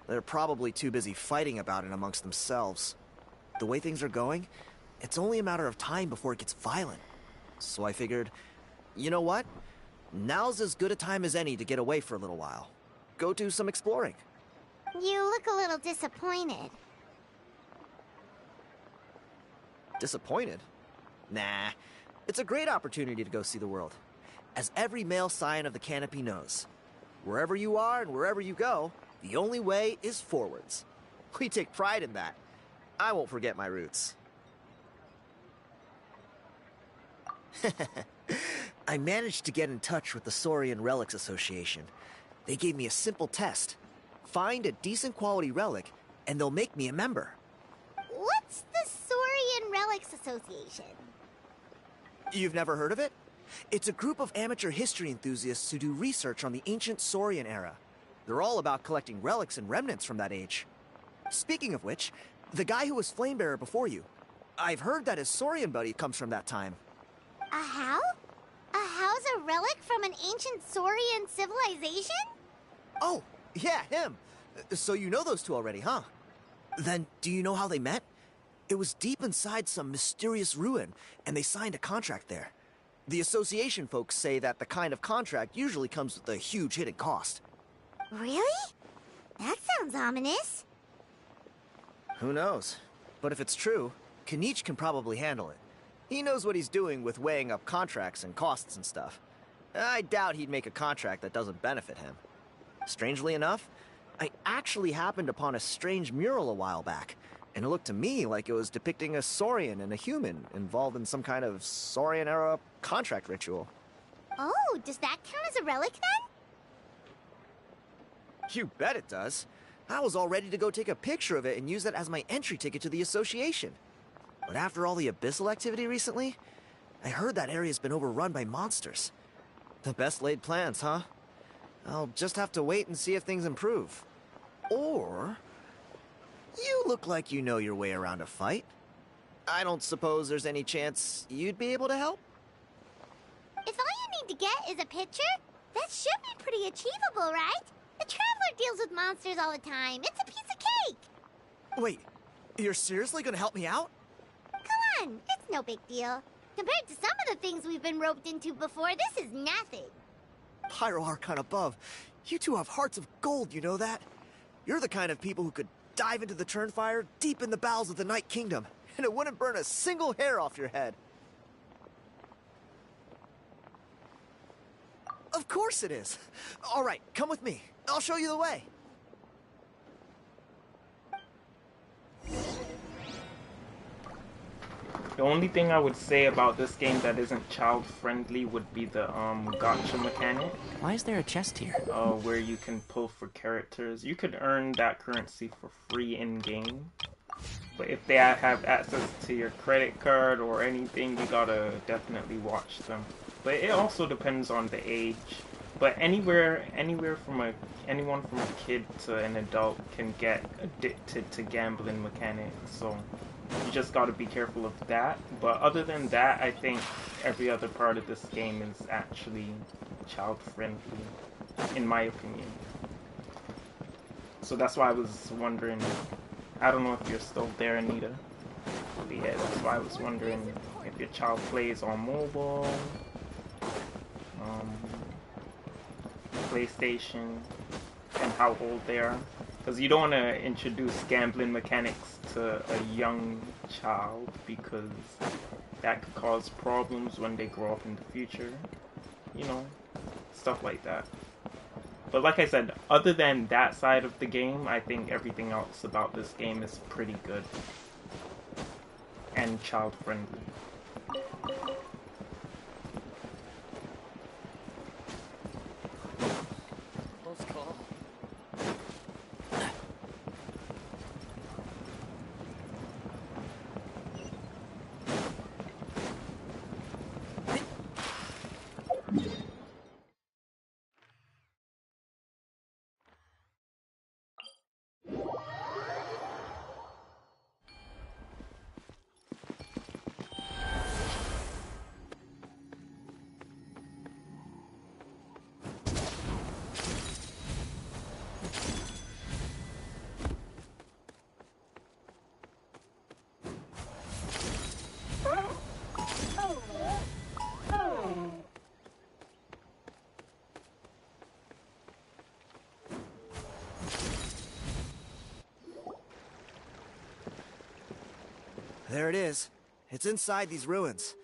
They're probably too busy fighting about it amongst themselves. The way things are going, it's only a matter of time before it gets violent. So I figured, you know what? Now's as good a time as any to get away for a little while. Go do some exploring. You look a little disappointed. Disappointed? Nah. It's a great opportunity to go see the world. As every male scion of the canopy knows, wherever you are and wherever you go, the only way is forwards. We take pride in that. I won't forget my roots. I managed to get in touch with the Saurian Relics Association. They gave me a simple test. Find a decent quality relic, and they'll make me a member. What's the Saurian Relics Association? You've never heard of it? It's a group of amateur history enthusiasts who do research on the ancient Saurian era. They're all about collecting relics and remnants from that age. Speaking of which, the guy who was Flamebearer before you, I've heard that his Saurian buddy comes from that time. A how? A how's a relic from an ancient Saurian civilization? Oh, yeah, him. So you know those two already, huh? Then, do you know how they met? It was deep inside some mysterious ruin, and they signed a contract there. The association folks say that the kind of contract usually comes with a huge hidden cost. Really? That sounds ominous. Who knows? But if it's true, Kinich can probably handle it. He knows what he's doing with weighing up contracts and costs and stuff. I doubt he'd make a contract that doesn't benefit him. Strangely enough, I actually happened upon a strange mural a while back, and it looked to me like it was depicting a Saurian and a human involved in some kind of Saurian-era contract ritual. Oh, does that count as a relic then? You bet it does. I was all ready to go take a picture of it and use it as my entry ticket to the association. But after all the abyssal activity recently, I heard that area's been overrun by monsters. The best laid plans, huh? I'll just have to wait and see if things improve. Or... you look like you know your way around a fight. I don't suppose there's any chance you'd be able to help? If all you need to get is a picture, that should be pretty achievable, right? The Traveler deals with monsters all the time. It's a piece of cake. Wait, you're seriously gonna help me out? Come on, it's no big deal. Compared to some of the things we've been roped into before, this is nothing. Pyro Archon above, you two have hearts of gold, you know that? You're the kind of people who could dive into the Turnfire deep in the bowels of the Night Kingdom, and it wouldn't burn a single hair off your head. Of course it is. All right, come with me. I'll show you the way. The only thing I would say about this game that isn't child friendly would be the gotcha mechanic. Why is there a chest here? Where you can pull for characters. You could earn that currency for free in game. But if they have access to your credit card or anything, you gotta definitely watch them. But it also depends on the age. But anyone from a kid to an adult can get addicted to gambling mechanics. So you just gotta be careful of that. But other than that, I think every other part of this game is actually child friendly, in my opinion. So that's why I was wondering. I don't know if you're still there, Anita. But yeah, that's why I was wondering if your child plays on mobile, PlayStation, and how old they are. Because you don't want to introduce gambling mechanics to a young child, because that could cause problems when they grow up in the future. You know, stuff like that. But like I said, other than that side of the game, I think everything else about this game is pretty good. And child-friendly. Close call. There it is. It's inside these ruins.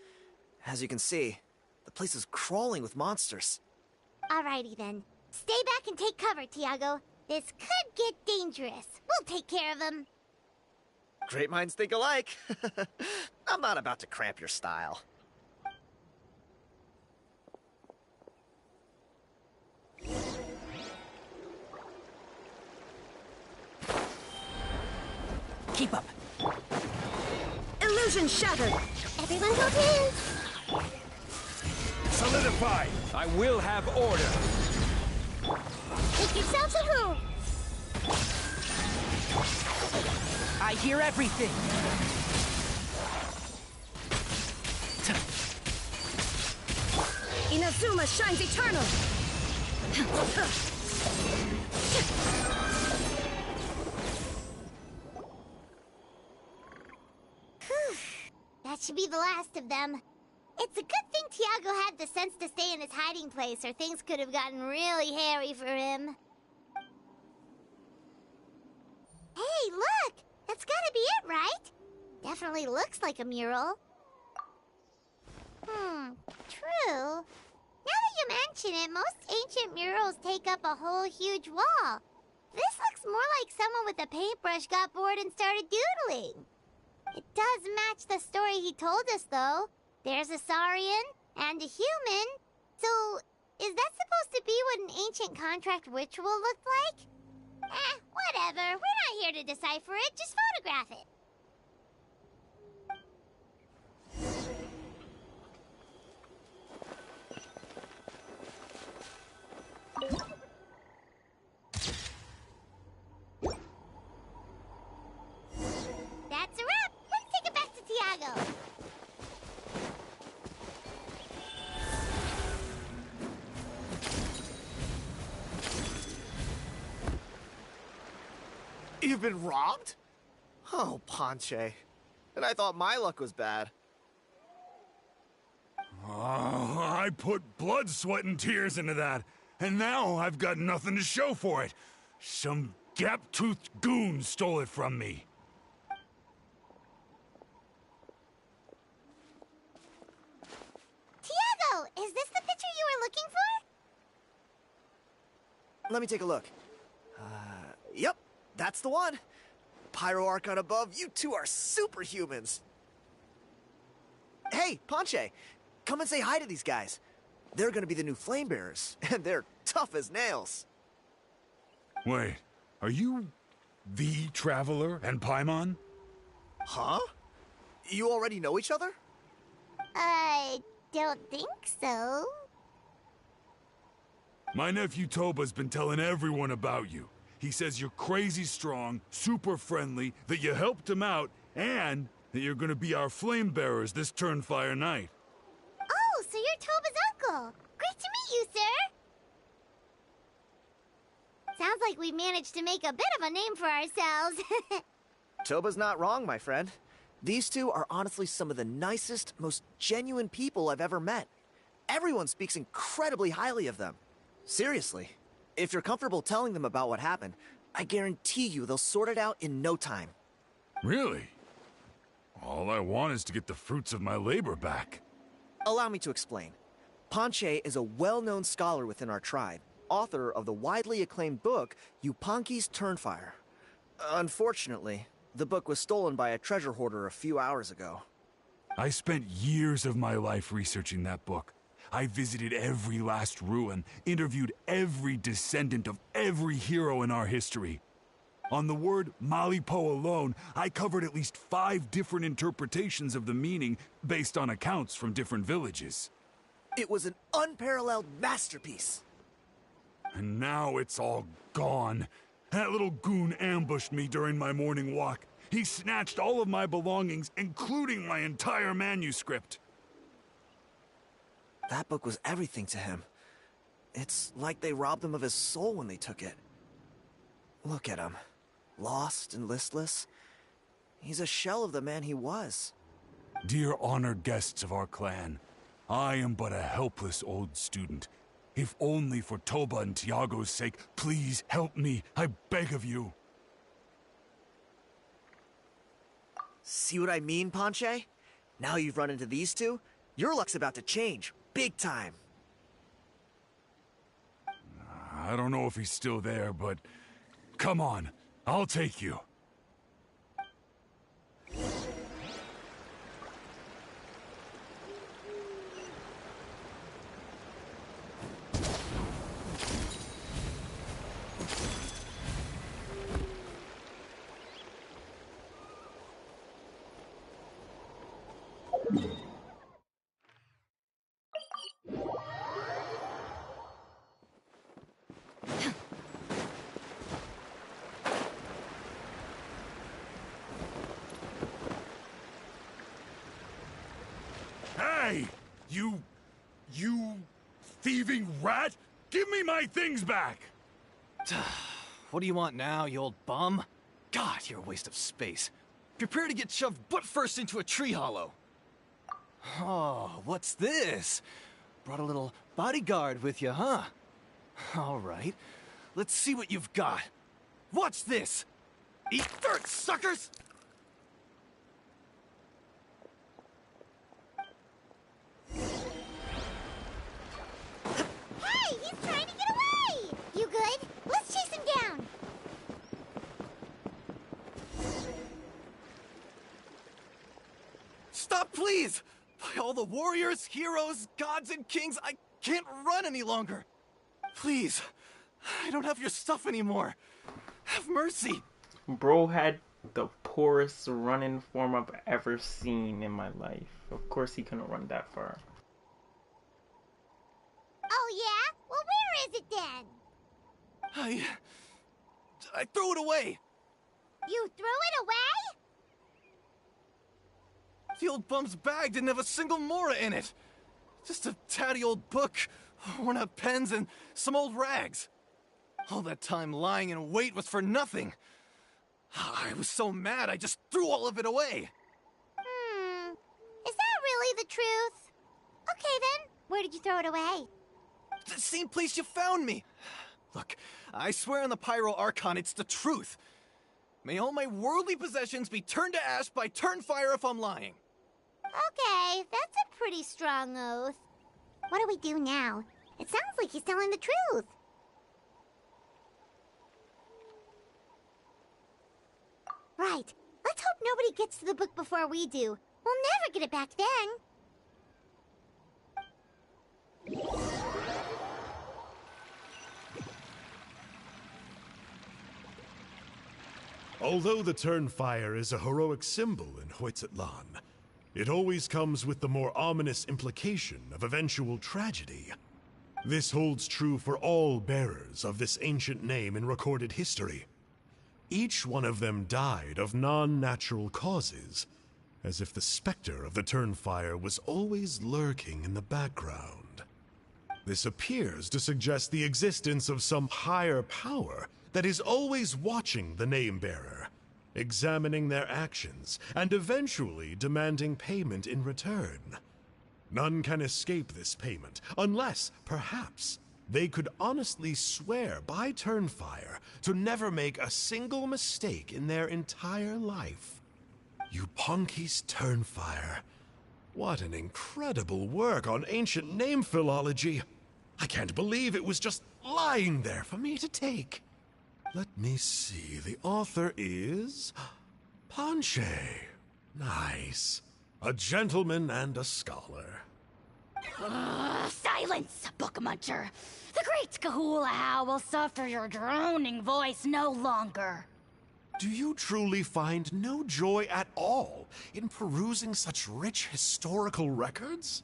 As you can see, the place is crawling with monsters. Alrighty then. Stay back and take cover, Tiago. This could get dangerous. We'll take care of him. Great minds think alike. I'm not about to cramp your style. Keep up. Illusion shattered. Everyone hold hands. Solidify! I will have order! Make yourselves a room. I hear everything. Inazuma shines eternal. That should be the last of them. It's a good thing Tiago had the sense to stay in his hiding place, or things could have gotten really hairy for him. Hey, look! That's gotta be it, right? Definitely looks like a mural. True. Now that you mention it, most ancient murals take up a whole huge wall. This looks more like someone with a paintbrush got bored and started doodling. It does match the story he told us, though. There's a Saurian and a human. So, is that supposed to be what an ancient contract ritual looked like? Whatever. We're not here to decipher it. Just photograph it. That's a wrap. Let's take it back to Tiago. You've been robbed? Oh, Ponche. And I thought my luck was bad. Oh, I put blood, sweat, and tears into that, and now I've got nothing to show for it. Some gap-toothed goon stole it from me. Tiago, is this the picture you were looking for? Let me take a look. Yep, that's the one. Pyro Archon above, you two are superhumans. Hey, Ponche, come and say hi to these guys. They're gonna be the new flame bearers, and they're tough as nails. Wait, are you the Traveler and Paimon? Huh? You already know each other? I don't think so. My nephew Toba's been telling everyone about you. He says you're crazy strong, super friendly, that you helped him out, and that you're gonna be our flame bearers this Turnfire night. Oh, so you're Toba's uncle. Great to meet you, sir. Sounds like we managed to make a bit of a name for ourselves. Toba's not wrong, my friend. These two are honestly some of the nicest, most genuine people I've ever met. Everyone speaks incredibly highly of them. Seriously, if you're comfortable telling them about what happened, I guarantee you they'll sort it out in no time. Really? All I want is to get the fruits of my labor back. Allow me to explain. Ponche is a well-known scholar within our tribe, author of the widely acclaimed book, Yupanqui's Turnfire. Unfortunately, the book was stolen by a treasure hoarder a few hours ago. I spent years of my life researching that book. I visited every last ruin, interviewed every descendant of every hero in our history. On the word Malipo alone, I covered at least 5 different interpretations of the meaning based on accounts from different villages. It was an unparalleled masterpiece. And now it's all gone. That little goon ambushed me during my morning walk. He snatched all of my belongings, including my entire manuscript. That book was everything to him. It's like they robbed him of his soul when they took it. Look at him. Lost and listless. He's a shell of the man he was. Dear honored guests of our clan, I am but a helpless old student. If only for Toba and Tiago's sake, please help me, I beg of you. See what I mean, Ponche? Now you've run into these two, your luck's about to change, big time. I don't know if he's still there, but come on, I'll take you. Hey! You thieving rat! Give me my things back! What do you want now, you old bum? God, you're a waste of space. Prepare to get shoved butt first into a tree hollow. Oh, what's this? Brought a little bodyguard with you, huh? All right, let's see what you've got. Watch this! Eat dirt, suckers! Hey, he's trying to get away! You good? Let's chase him down. Stop, please! By all the warriors, heroes, gods, and kings, I can't run any longer. Please, I don't have your stuff anymore. Have mercy. Bro had the poorest running form I've ever seen in my life. Of course he couldn't run that far. Oh, yeah? Well, where is it then? I threw it away. You threw it away? The old bum's bag didn't have a single mora in it. Just a tatty old book, worn out pens, and some old rags. All that time lying in wait was for nothing. I was so mad I just threw all of it away. Is that really the truth? Okay then, where did you throw it away? The same place you found me. Look, I swear on the Pyro Archon it's the truth. May all my worldly possessions be turned to ash by Turnfire if I'm lying. Okay, that's a pretty strong oath. What do we do now? It sounds like he's telling the truth. Right. Let's hope nobody gets to the book before we do. We'll never get it back then. Although the Turnfire is a heroic symbol in Hoytitlan, it always comes with the more ominous implication of eventual tragedy. This holds true for all bearers of this ancient name in recorded history. Each one of them died of non-natural causes, as if the specter of the Turnfire was always lurking in the background. This appears to suggest the existence of some higher power that is always watching the name-bearer, examining their actions, and eventually demanding payment in return. None can escape this payment, unless, perhaps, they could honestly swear by Turnfire to never make a single mistake in their entire life. Yupanki's Turnfire. What an incredible work on ancient name philology. I can't believe it was just lying there for me to take. Let me see, the author is... Ponche. Nice. A gentleman and a scholar. Silence, book muncher. The great Kahulahau will suffer your droning voice no longer. Do you truly find no joy at all in perusing such rich historical records?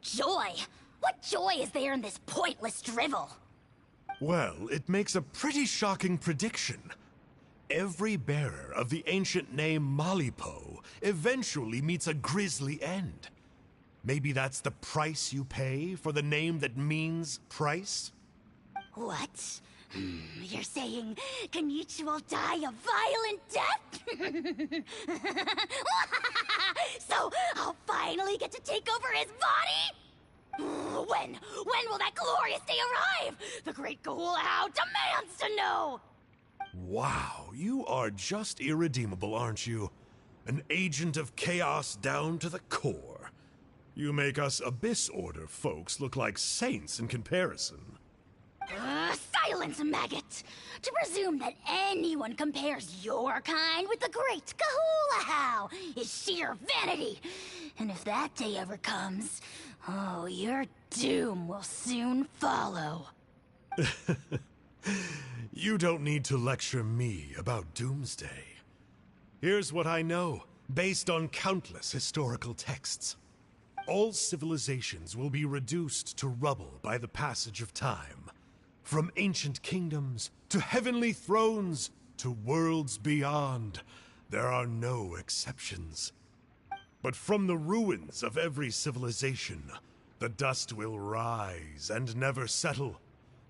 Joy? What joy is there in this pointless drivel? Well, it makes a pretty shocking prediction. Every bearer of the ancient name Malipo eventually meets a grisly end. Maybe that's the price you pay for the name that means price? What? You're saying Kenichi will die a violent death? So I'll finally get to take over his body? When will that glorious day arrive? The great Kahulahau demands to know! Wow, you are just irredeemable, aren't you? An agent of chaos down to the core. You make us Abyss Order folks look like saints in comparison. Silence, maggot! To presume that anyone compares your kind with the great Kahulahau is sheer vanity. And if that day ever comes, oh, your doom will soon follow. You don't need to lecture me about Doomsday. Here's what I know, based on countless historical texts. All civilizations will be reduced to rubble by the passage of time. From ancient kingdoms, to heavenly thrones, to worlds beyond, there are no exceptions. But from the ruins of every civilization, the dust will rise and never settle,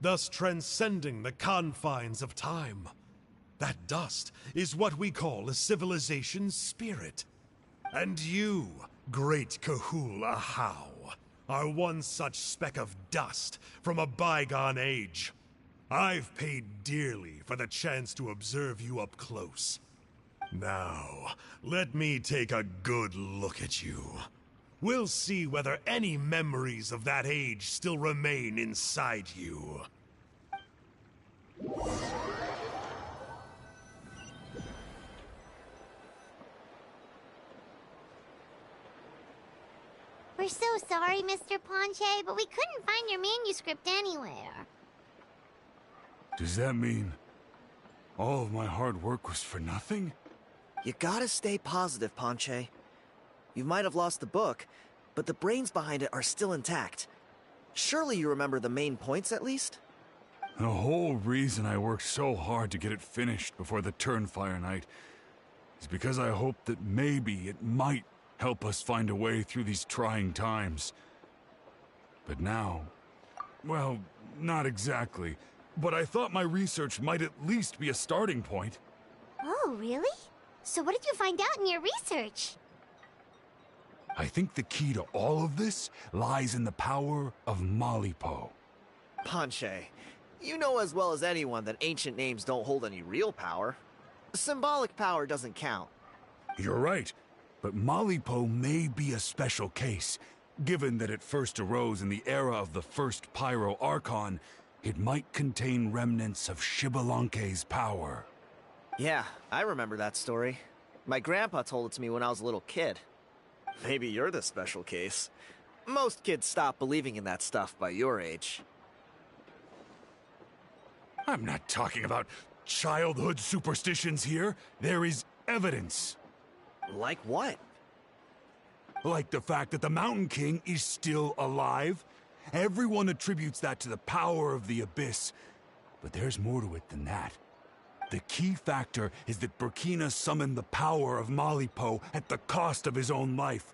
thus transcending the confines of time. That dust is what we call a civilization's spirit. And you, great Kahulahau, are one such speck of dust from a bygone age. I've paid dearly for the chance to observe you up close. Now, let me take a good look at you. We'll see whether any memories of that age still remain inside you. We're so sorry, Mr. Ponche, but we couldn't find your manuscript anywhere. Does that mean all of my hard work was for nothing? You gotta stay positive, Ponche. You might have lost the book, but the brains behind it are still intact. Surely you remember the main points at least? The whole reason I worked so hard to get it finished before the Turnfire night is because I hoped that maybe it might help us find a way through these trying times. But now, well, not exactly. But I thought my research might at least be a starting point. Oh, really? So what did you find out in your research? I think the key to all of this lies in the power of Malipo. Ponche, you know as well as anyone that ancient names don't hold any real power. Symbolic power doesn't count. You're right, but Malipo may be a special case. Given that it first arose in the era of the first Pyro Archon, it might contain remnants of Xilonen's power. Yeah, I remember that story. My grandpa told it to me when I was a little kid. Maybe you're the special case. Most kids stop believing in that stuff by your age. I'm not talking about childhood superstitions here. There is evidence. Like what? Like the fact that the Mountain King is still alive. Everyone attributes that to the power of the Abyss. But there's more to it than that. The key factor is that Burkina summoned the power of Malipo at the cost of his own life.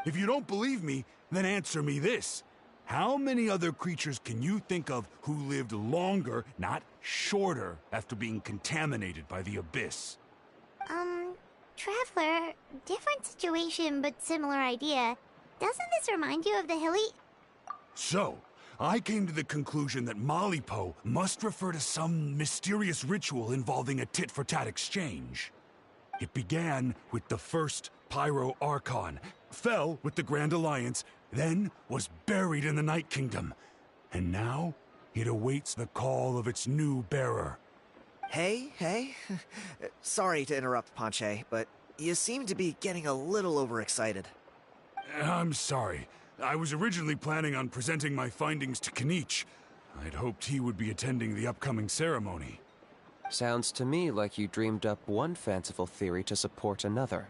If you don't believe me, then answer me this. How many other creatures can you think of who lived longer, not shorter, after being contaminated by the Abyss? Traveler, different situation but similar idea. Doesn't this remind you of the hilly... So, I came to the conclusion that Malipo must refer to some mysterious ritual involving a tit-for-tat exchange. It began with the first Pyro Archon, fell with the Grand Alliance, then was buried in the Night Kingdom. And now, it awaits the call of its new bearer. Hey. Sorry to interrupt, Ponche, but you seem to be getting a little overexcited. I'm sorry. I was originally planning on presenting my findings to Kinich. I'd hoped he would be attending the upcoming ceremony. Sounds to me like you dreamed up one fanciful theory to support another.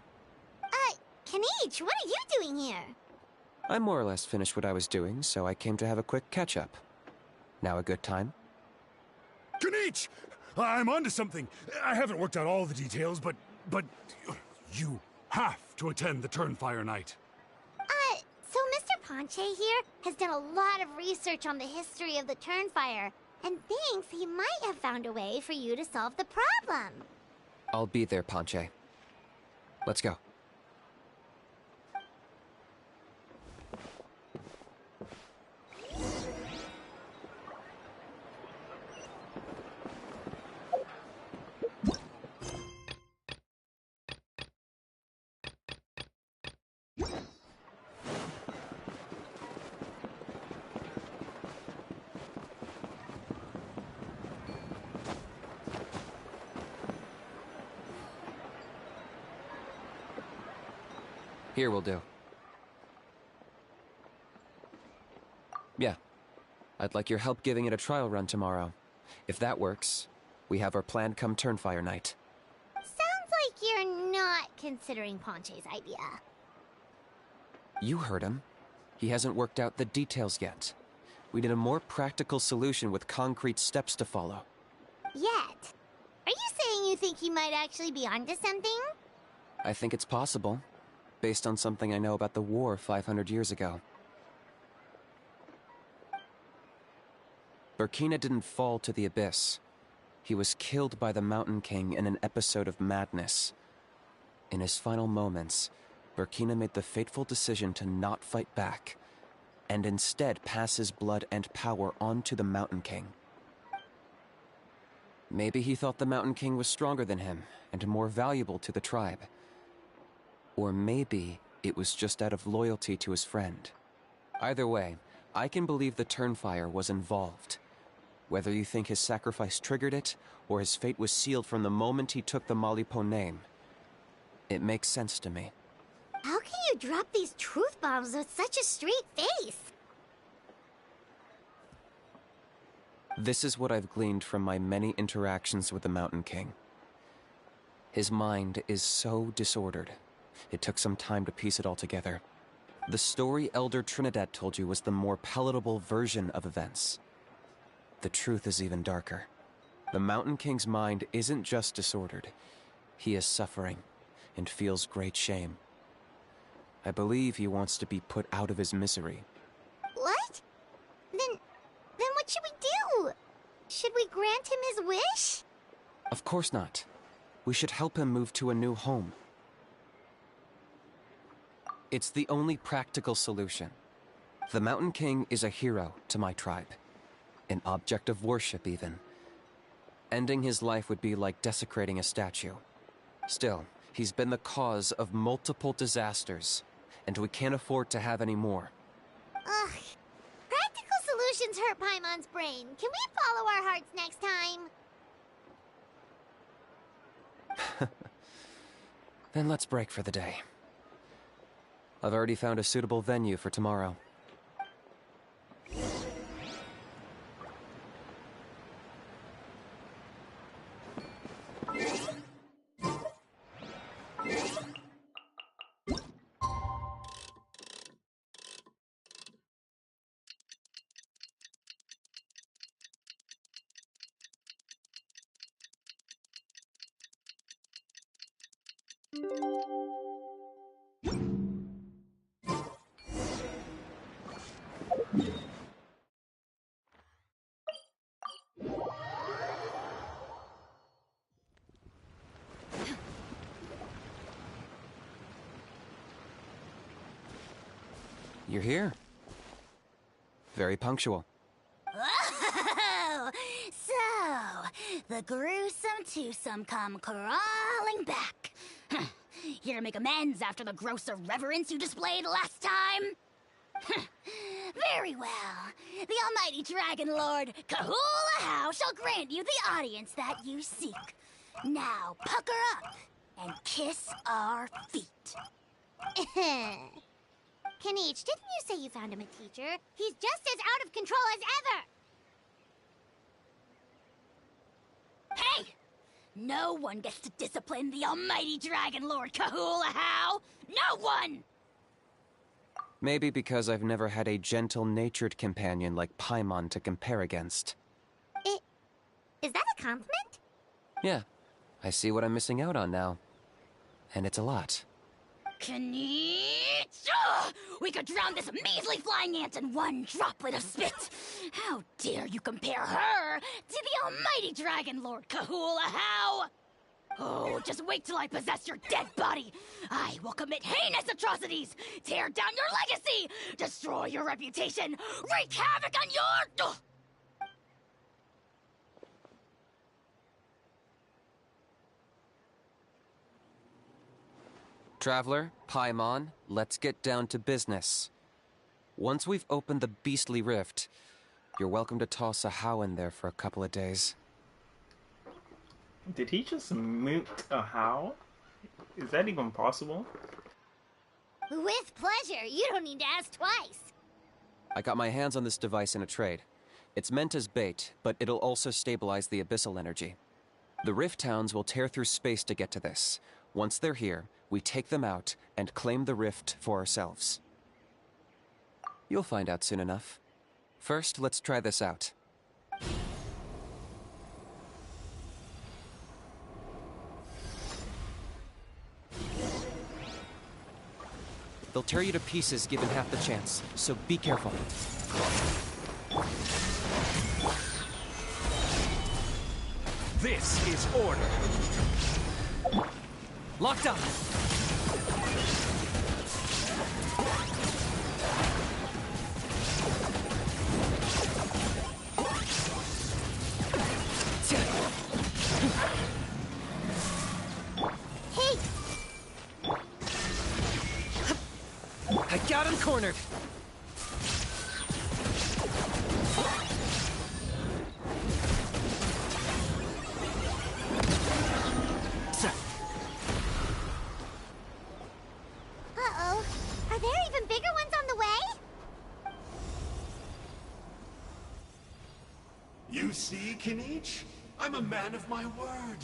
Kinich, what are you doing here? I more or less finished what I was doing, so I came to have a quick catch-up. Now a good time? Kinich! I'm onto something. I haven't worked out all the details, but you have to attend the Turnfire Night. So Mr. Ponche here has done a lot of research on the history of the Turnfire, and thinks he might have found a way for you to solve the problem. I'll be there, Ponche. Let's go. Here will do. Yeah. I'd like your help giving it a trial run tomorrow. If that works, we have our plan come Turnfire Night. Sounds like you're not considering Ponche's idea. You heard him. He hasn't worked out the details yet. We need a more practical solution with concrete steps to follow. Yet? Are you saying you think he might actually be onto something? I think it's possible, based on something I know about the war 500 years ago. Burkina didn't fall to the Abyss. He was killed by the Mountain King in an episode of madness. In his final moments, Burkina made the fateful decision to not fight back, and instead pass his blood and power on to the Mountain King. Maybe he thought the Mountain King was stronger than him, and more valuable to the tribe. Or maybe it was just out of loyalty to his friend. Either way, I can believe the Turnfire was involved. Whether you think his sacrifice triggered it, or his fate was sealed from the moment he took the Malipo name, it makes sense to me. How can you drop these truth bombs with such a straight face? This is what I've gleaned from my many interactions with the Mountain King. His mind is so disordered. It took some time to piece it all together. The story Elder Trinidad told you was the more palatable version of events. The truth is even darker. The Mountain King's mind isn't just disordered. He is suffering and feels great shame. I believe he wants to be put out of his misery. What? Then what should we do? Should we grant him his wish? Of course not. We should help him move to a new home. It's the only practical solution. The Mountain King is a hero to my tribe. An object of worship, even. Ending his life would be like desecrating a statue. Still, he's been the cause of multiple disasters, and we can't afford to have any more. Ugh. Practical solutions hurt Paimon's brain. Can we follow our hearts next time? Then let's break for the day. I've already found a suitable venue for tomorrow. You're here. Very punctual. Oh, so the gruesome twosome come crawling back. Here to make amends after the gross irreverence you displayed last time? Very well. The almighty Dragon Lord, Kahula How, shall grant you the audience that you seek. Now pucker up and kiss our feet. Kanichi, didn't you say you found him a teacher? He's just as out of control as ever! Hey! No one gets to discipline the almighty Dragon Lord Kahula How! No one! Maybe because I've never had a gentle-natured companion like Paimon to compare against. Is that a compliment? Yeah, I see what I'm missing out on now. And it's a lot. Kanichi! We could drown this measly flying ant in one droplet of spit! How dare you compare her to the almighty Dragon Lord Kahula How! Oh, just wait till I possess your dead body! I will commit heinous atrocities! Tear down your legacy! Destroy your reputation! Wreak havoc on your... Traveler, Paimon, let's get down to business. Once we've opened the beastly rift, you're welcome to toss a How in there for a couple of days. Did he just moot a How? Is that even possible? With pleasure. You don't need to ask twice. I got my hands on this device in a trade. It's meant as bait, but it'll also stabilize the abyssal energy. The Rift Towns will tear through space to get to this. Once they're here, we take them out and claim the rift for ourselves. You'll find out soon enough. First, let's try this out. They'll tear you to pieces given half the chance, so be careful. This is order. Locked up. Hey! I got him cornered. Uh-oh. Are there even bigger ones on the way? You see, Kanichi? I'm a man of my word.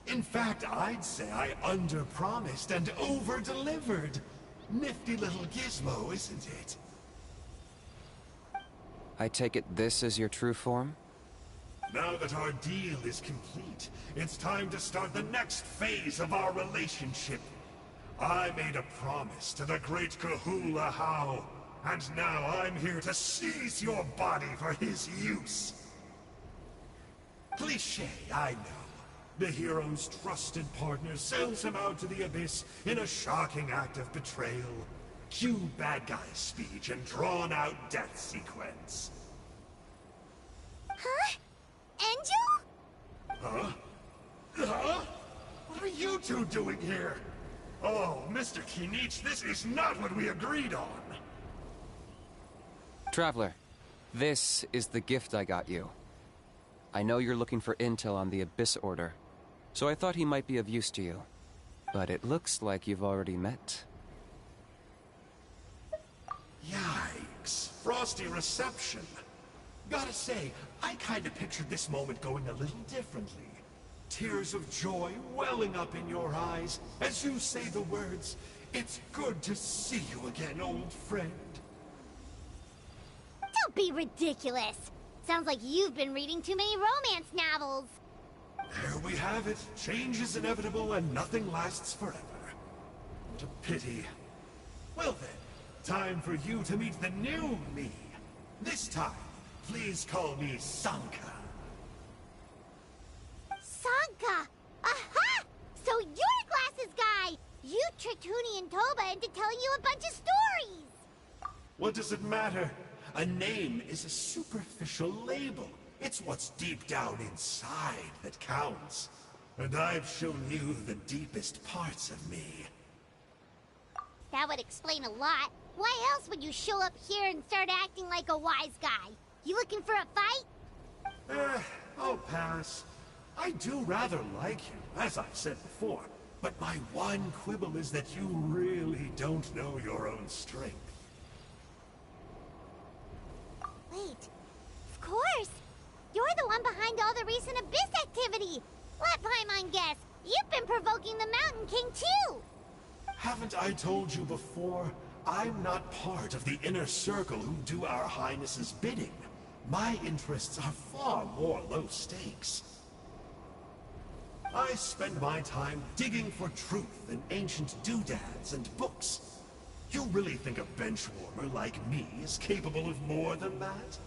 In fact, I'd say I under-promised and over-delivered. Nifty little gizmo, isn't it? I take it this is your true form? Now that our deal is complete, it's time to start the next phase of our relationship. I made a promise to the great Kahula How, and now I'm here to seize your body for his use. Cliché, I know. The hero's trusted partner sells him out to the abyss in a shocking act of betrayal. Cue bad guy speech and drawn-out death sequence. Huh? Angel? Huh? Huh? What are you two doing here? Oh, Mr. Kanichi, this is not what we agreed on. Traveler, this is the gift I got you. I know you're looking for intel on the Abyss Order, so I thought he might be of use to you. But it looks like you've already met. Yikes. Frosty reception. Gotta say, I kinda pictured this moment going a little differently. Tears of joy welling up in your eyes as you say the words, "It's good to see you again, old friend." Don't be ridiculous. Sounds like you've been reading too many romance novels. There we have it. Change is inevitable and nothing lasts forever. What a pity. Well then, time for you to meet the new me. This time, please call me Sanka. Sanka! Aha! So you're Glasses Guy! You tricked Huni and Toba into telling you a bunch of stories! What does it matter? A name is a superficial label. It's what's deep down inside that counts. And I've shown you the deepest parts of me. That would explain a lot. Why else would you show up here and start acting like a wise guy? You looking for a fight? I'll pass. I do rather like you, as I've said before. But my one quibble is that you really don't know your own strength. Wait. Of course! You're the one behind all the recent Abyss activity! Let Paimon guess, you've been provoking the Mountain King too! Haven't I told you before? I'm not part of the inner circle who do our Highness's bidding. My interests are far more low stakes. I spend my time digging for truth in ancient doodads and books. You really think a benchwarmer like me is capable of more than that?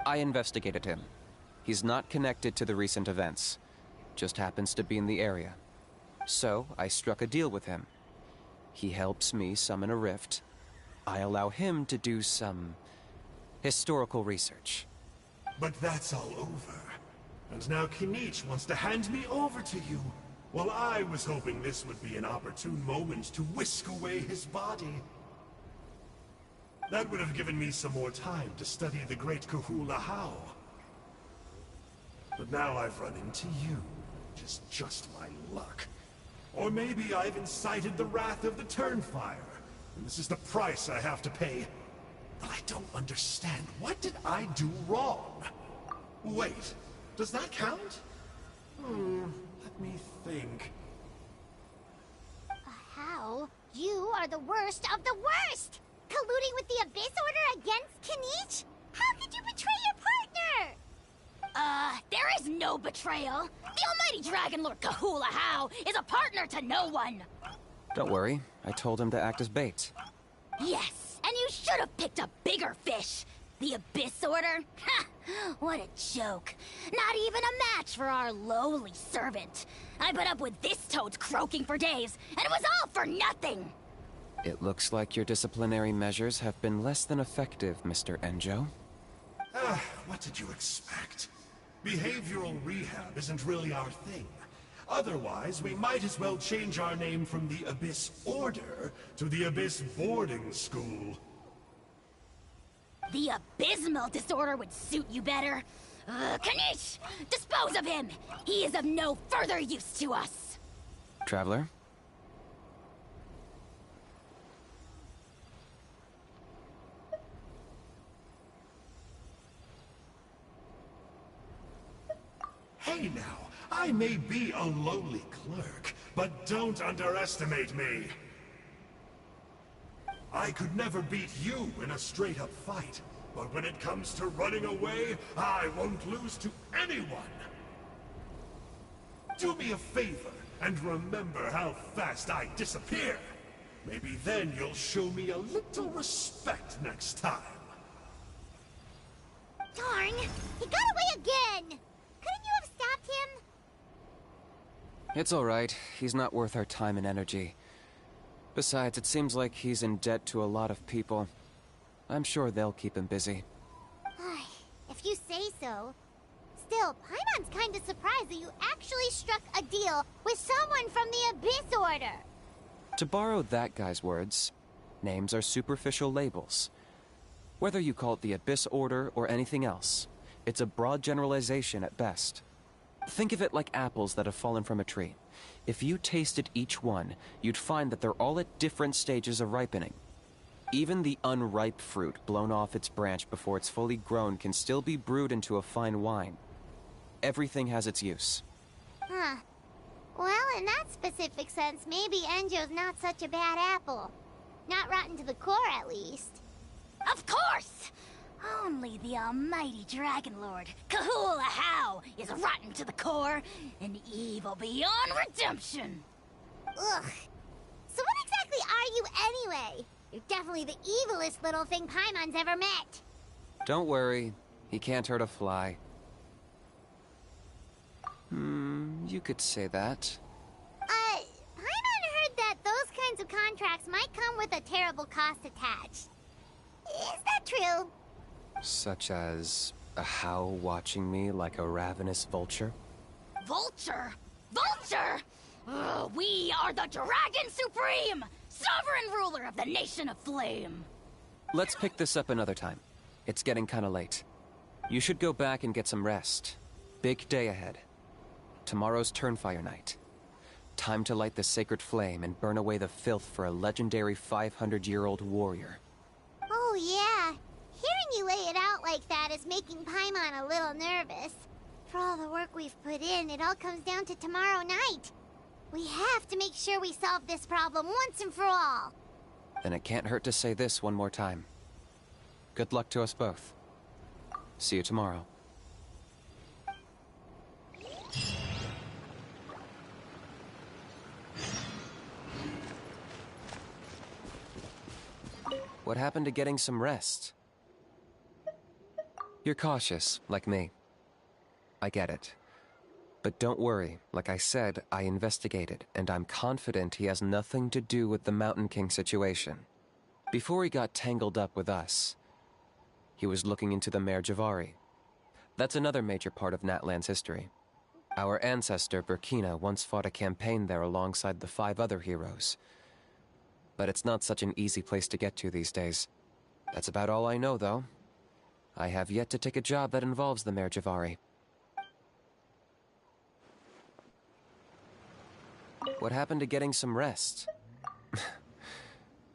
I investigated him. He's not connected to the recent events. Just happens to be in the area. So, I struck a deal with him. He helps me summon a rift. I allow him to do some historical research. But that's all over. And now Kinich wants to hand me over to you. Well, I was hoping this would be an opportune moment to whisk away his body. That would have given me some more time to study the great Kahula How. But now I've run into you, which is just my luck. Or maybe I've incited the wrath of the Turnfire, and this is the price I have to pay. But I don't understand. What did I do wrong? Wait, does that count? Let me think. How? You are the worst of the worst! Colluding with the Abyss Order against Kinich? How could you betray your partner? There is no betrayal. The almighty Dragon Lord Kahula How is a partner to no one. Don't worry, I told him to act as bait. Yes, and you should have picked a bigger fish. The Abyss Order? Ha! What a joke. Not even a match for our lowly servant. I put up with this toad's croaking for days, and it was all for nothing. It looks like your disciplinary measures have been less than effective, Mr. Enjo. What did you expect? Behavioral rehab isn't really our thing. Otherwise, we might as well change our name from the Abyss Order to the Abyss Boarding School. The abysmal disorder would suit you better. Kanish! Dispose of him! He is of no further use to us! Traveler? Hey now, I may be a lowly clerk, but don't underestimate me. I could never beat you in a straight-up fight, but when it comes to running away, I won't lose to anyone. Do me a favor, and remember how fast I disappear. Maybe then you'll show me a little respect next time. Darn! He got away again! Couldn't you have stopped him? It's alright. He's not worth our time and energy. Besides, it seems like he's in debt to a lot of people. I'm sure they'll keep him busy. If you say so. Still, Paimon's kinda surprised that you actually struck a deal with someone from the Abyss Order. To borrow that guy's words, names are superficial labels. Whether you call it the Abyss Order or anything else, it's a broad generalization at best. Think of it like apples that have fallen from a tree. If you tasted each one, you'd find that they're all at different stages of ripening. Even the unripe fruit blown off its branch before it's fully grown can still be brewed into a fine wine. Everything has its use. Huh. Well, in that specific sense, maybe Enjo's not such a bad apple. Not rotten to the core, at least. Of course! Only the almighty Dragon Lord, Kahula How, is rotten to the core and evil beyond redemption. Ugh. you anyway? You're definitely the evilest little thing Paimon's ever met. Don't worry. He can't hurt a fly. You could say that. Paimon heard that those kinds of contracts might come with a terrible cost attached. Is that true? Such as a How watching me like a ravenous vulture? Vulture? Vulture! We are the Dragon Supreme! Sovereign ruler of the Nation of Flame! Let's pick this up another time. It's getting kinda late. You should go back and get some rest. Big day ahead. Tomorrow's Turnfire night. Time to light the sacred flame and burn away the filth for a legendary 500-year-old warrior. Oh yeah. Hearing you lay it out like that is making Paimon a little nervous. For all the work we've put in, it all comes down to tomorrow night. We have to make sure we solve this problem once and for all. Then it can't hurt to say this one more time. Good luck to us both. See you tomorrow. What happened to getting some rest? You're cautious, like me. I get it. But don't worry, like I said, I investigated, and I'm confident he has nothing to do with the Mountain King situation. Before he got tangled up with us, he was looking into the Mare Javari. That's another major part of Natlan's history. Our ancestor, Burkina, once fought a campaign there alongside the 5 other heroes. But it's not such an easy place to get to these days. That's about all I know, though. I have yet to take a job that involves the Mare Javari. What happened to getting some rest?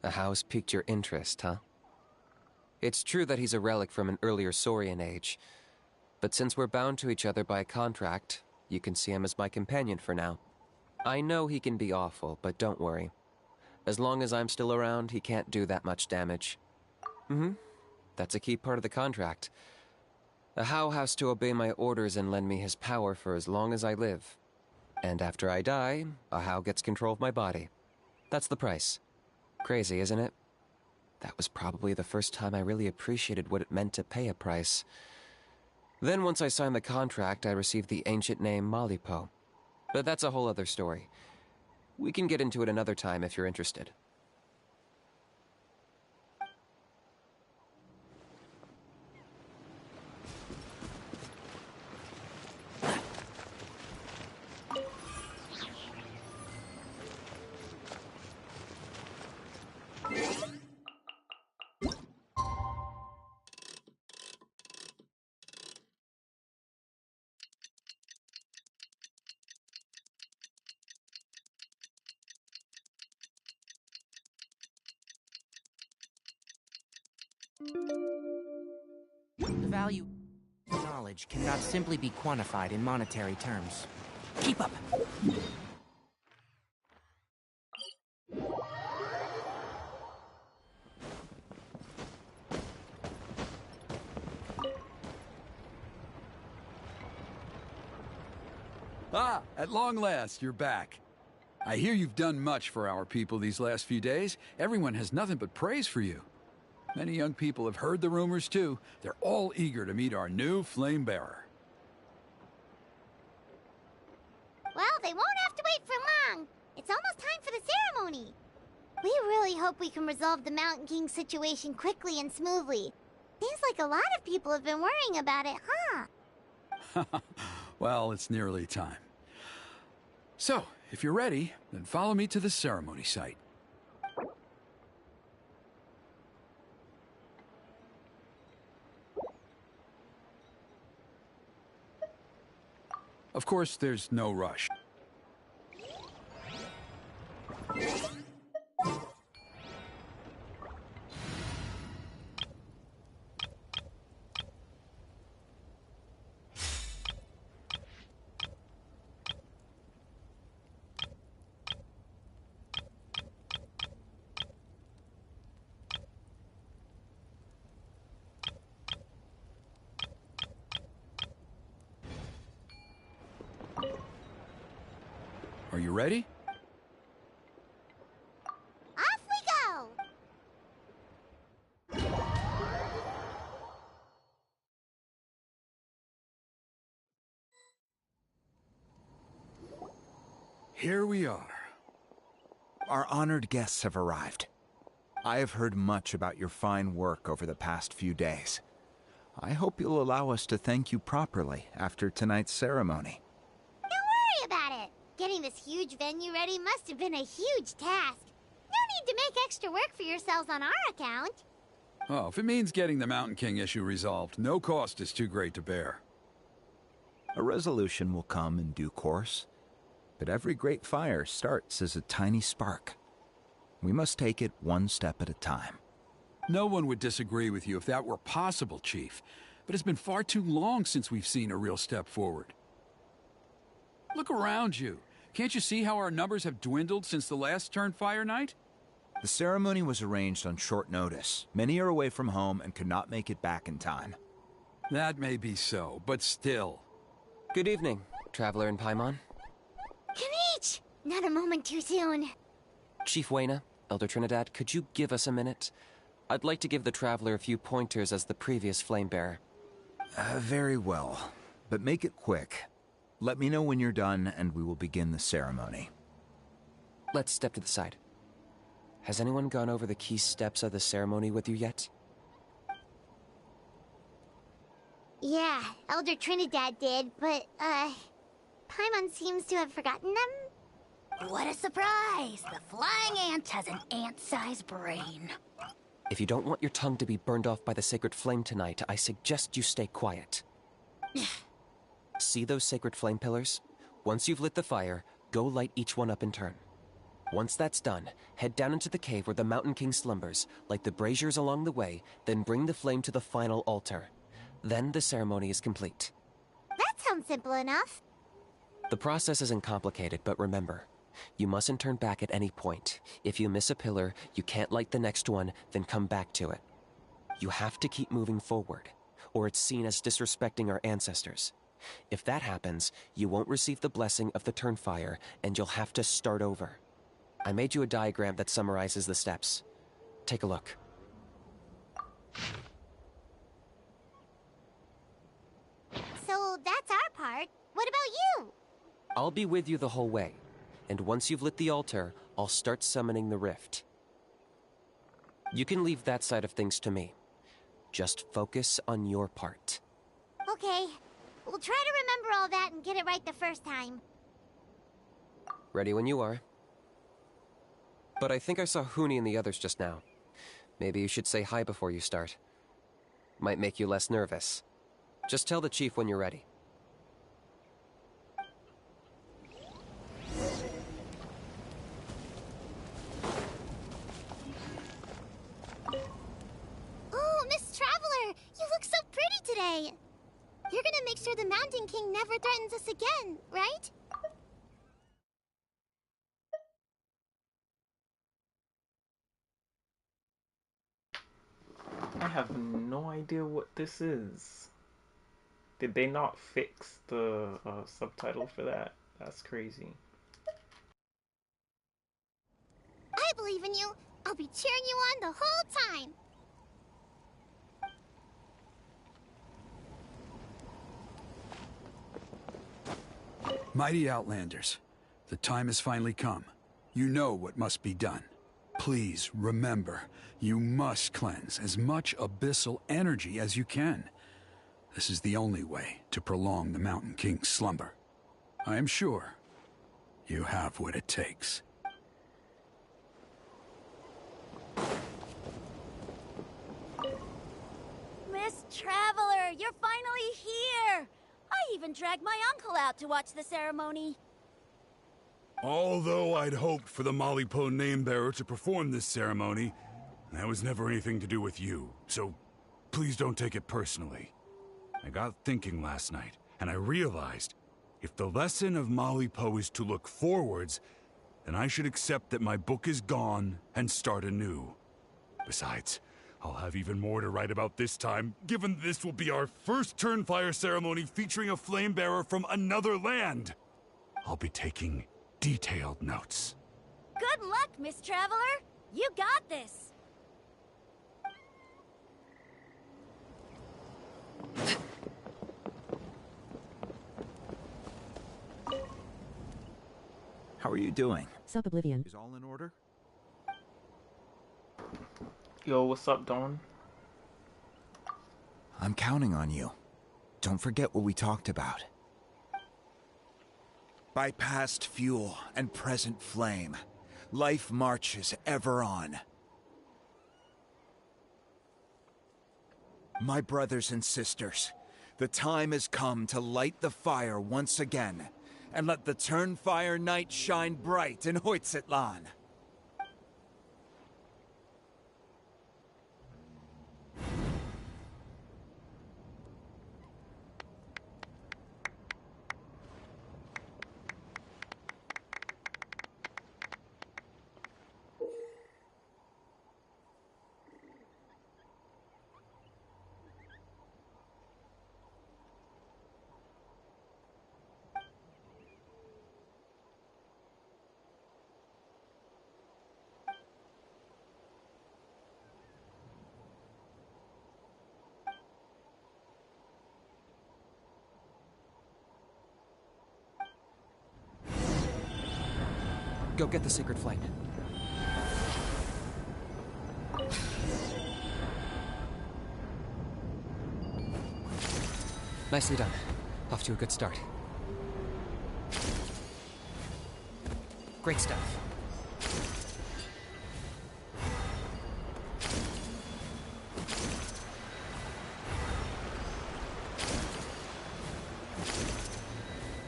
A house piqued your interest, huh? It's true that he's a relic from an earlier Saurian age, but since we're bound to each other by a contract, you can see him as my companion for now. I know he can be awful, but don't worry. As long as I'm still around, he can't do that much damage. That's a key part of the contract. A How has to obey my orders and lend me his power for as long as I live. And after I die, a How gets control of my body. That's the price. Crazy, isn't it? That was probably the first time I really appreciated what it meant to pay a price. Then once I signed the contract, I received the ancient name Malipo. But that's a whole other story. We can get into it another time if you're interested. The value of knowledge cannot simply be quantified in monetary terms. Keep up! Ah, at long last, you're back. I hear you've done much for our people these last few days. Everyone has nothing but praise for you. Many young people have heard the rumors, too. They're all eager to meet our new flame bearer. Well, they won't have to wait for long. It's almost time for the ceremony. We really hope we can resolve the Mountain King situation quickly and smoothly. Seems like a lot of people have been worrying about it, huh? Well, it's nearly time. So, if you're ready, then follow me to the ceremony site. Of course, there's no rush. Are you ready? Off we Here we are. Our honored guests have arrived. I have heard much about your fine work over the past few days. I hope you'll allow us to thank you properly after tonight's ceremony. Don't worry about it. Getting this huge venue ready must have been a huge task. No need to make extra work for yourselves on our account. Oh, if it means getting the Mountain King issue resolved, no cost is too great to bear. A resolution will come in due course, but every great fire starts as a tiny spark. We must take it one step at a time. No one would disagree with you if that were possible, Chief, but it's been far too long since we've seen a real step forward. Look around you. Can't you see how our numbers have dwindled since the last Turnfire night? The ceremony was arranged on short notice. Many are away from home and could not make it back in time. That may be so, but still. Good evening, Traveler in Paimon. Kinich! Not a moment too soon. Chief Wayna, Elder Trinidad, could you give us a minute? I'd like to give the Traveler a few pointers as the previous Flamebearer. Very well, but make it quick. Let me know when you're done, and we will begin the ceremony. Let's step to the side. Has anyone gone over the key steps of the ceremony with you yet? Yeah, Elder Trinidad did, but, Paimon seems to have forgotten them? What a surprise! The flying ant has an ant-sized brain. If you don't want your tongue to be burned off by the sacred flame tonight, I suggest you stay quiet. See those sacred flame pillars? Once you've lit the fire, go light each one up in turn. Once that's done, head down into the cave where the Mountain King slumbers, light the braziers along the way, then bring the flame to the final altar. Then the ceremony is complete. That sounds simple enough. The process isn't complicated, but remember, you mustn't turn back at any point. If you miss a pillar, you can't light the next one, then come back to it. You have to keep moving forward, or it's seen as disrespecting our ancestors. If that happens, you won't receive the blessing of the Turnfire, and you'll have to start over. I made you a diagram that summarizes the steps. Take a look. So that's our part. What about you? I'll be with you the whole way, and once you've lit the altar, I'll start summoning the rift. You can leave that side of things to me. Just focus on your part. Okay. We'll try to remember all that and get it right the first time. Ready when you are. But I think I saw Huni and the others just now. Maybe you should say hi before you start. Might make you less nervous. Just tell the chief when you're ready. Oh, Miss Traveler! You look so pretty today! You're gonna make sure the Mountain King never threatens us again, right? I have no idea what this is. Did they not fix the subtitle for that? That's crazy. I believe in you. I'll be cheering you on the whole time. Mighty Outlanders, the time has finally come. You know what must be done. Please remember, you must cleanse as much abyssal energy as you can. This is the only way to prolong the Mountain King's slumber. I am sure you have what it takes. Miss Traveler, you're finally here! I even dragged my uncle out to watch the ceremony. Although I'd hoped for the Malipo name-bearer to perform this ceremony, that was never anything to do with you, so please don't take it personally. I got thinking last night, and I realized if the lesson of Malipo is to look forwards, then I should accept that my book is gone and start anew. Besides, I'll have even more to write about this time, given this will be our first Turnfire ceremony featuring a flame-bearer from another land. I'll be taking detailed notes. Good luck, Miss Traveler! You got this! How How are you doing? Sub-Oblivion. Is all in order? Yo, what's up, Dawn? I'm counting on you. Don't forget what we talked about. By past fuel and present flame, life marches ever on. My brothers and sisters, the time has come to light the fire once again, and let the Turnfire night shine bright in Hoytzitlan. Go get the sacred flame. Nicely done. Off to a good start. Great stuff.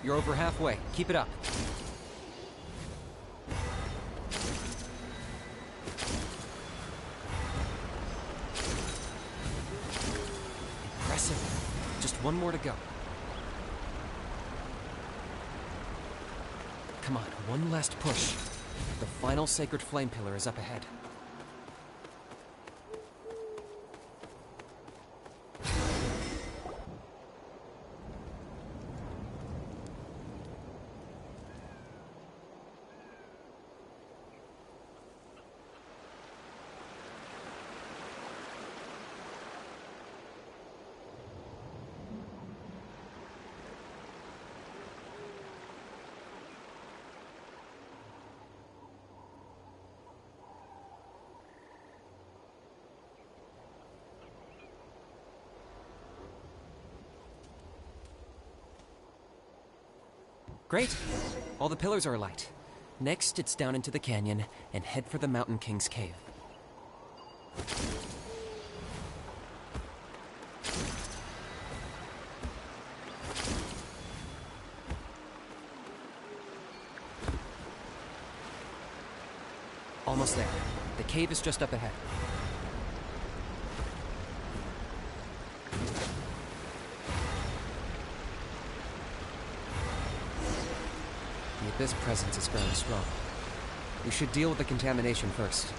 You're over halfway. Keep it up. Just one more to go. Come on, one last push. The final sacred flame pillar is up ahead. Great. All the pillars are alight. Next, it's down into the canyon and head for the Mountain King's cave. Almost there. The cave is just up ahead. The Abyss presence is fairly strong. We should deal with the contamination first.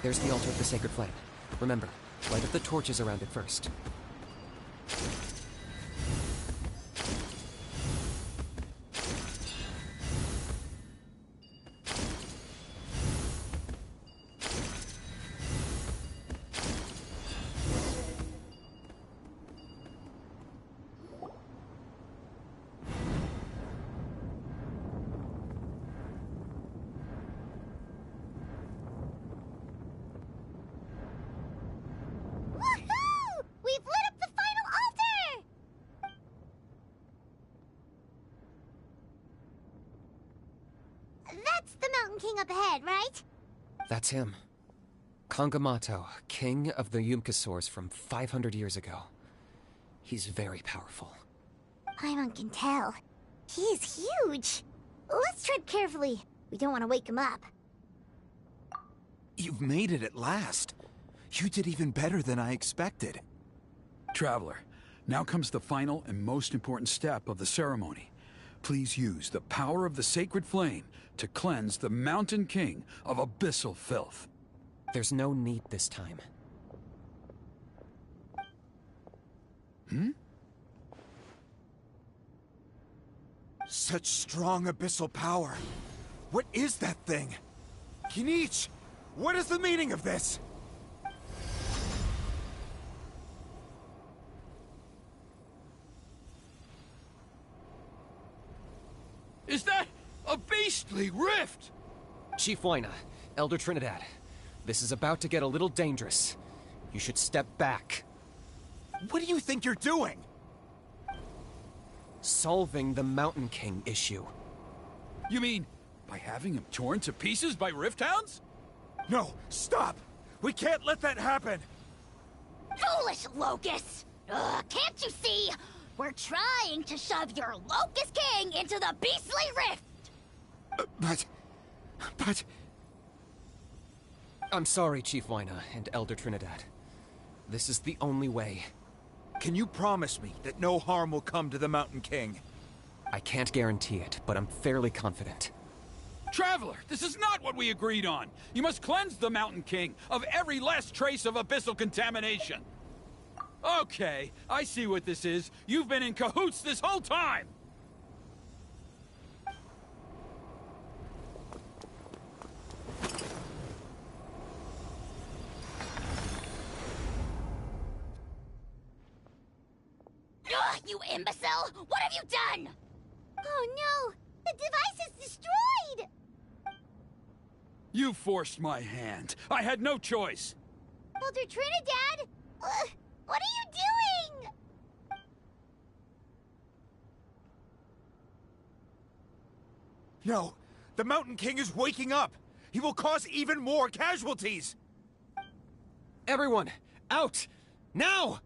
There's the altar of the sacred flame. Remember, light up the torches around it first. Mountain King up ahead, right? That's him. Kangamato, king of the Yumkasaurs from 500 years ago. He's very powerful. Paimon can tell. He is huge. Let's tread carefully. We don't want to wake him up. You've made it at last. You did even better than I expected. Traveler, now comes the final and most important step of the ceremony. Please use the power of the sacred flame to cleanse the Mountain King of abyssal filth. There's no need this time. Such strong abyssal power. What is that thing? Kinich, what is the meaning of this? Is that a beastly rift? Chief Wyna, Elder Trinidad, this is about to get a little dangerous. You should step back. What do you think you're doing? Solving the Mountain King issue. You mean by having him torn to pieces by rift hounds? No, stop! We can't let that happen! Foolish Locust! Can't you see? We're trying to shove your Locust King into the beastly rift! But... I'm sorry, Chief Wyna and Elder Trinidad. This is the only way. Can you promise me that no harm will come to the Mountain King? I can't guarantee it, but I'm fairly confident. Traveler, this is not what we agreed on. You must cleanse the Mountain King of every last trace of abyssal contamination. Okay, I see what this is. You've been in cahoots this whole time! You imbecile! What have you done? Oh no! The device is destroyed! You forced my hand. I had no choice. Elder Trinidad? What are you doing? No, the Mountain King is waking up! He will cause even more casualties! Everyone, out! Now!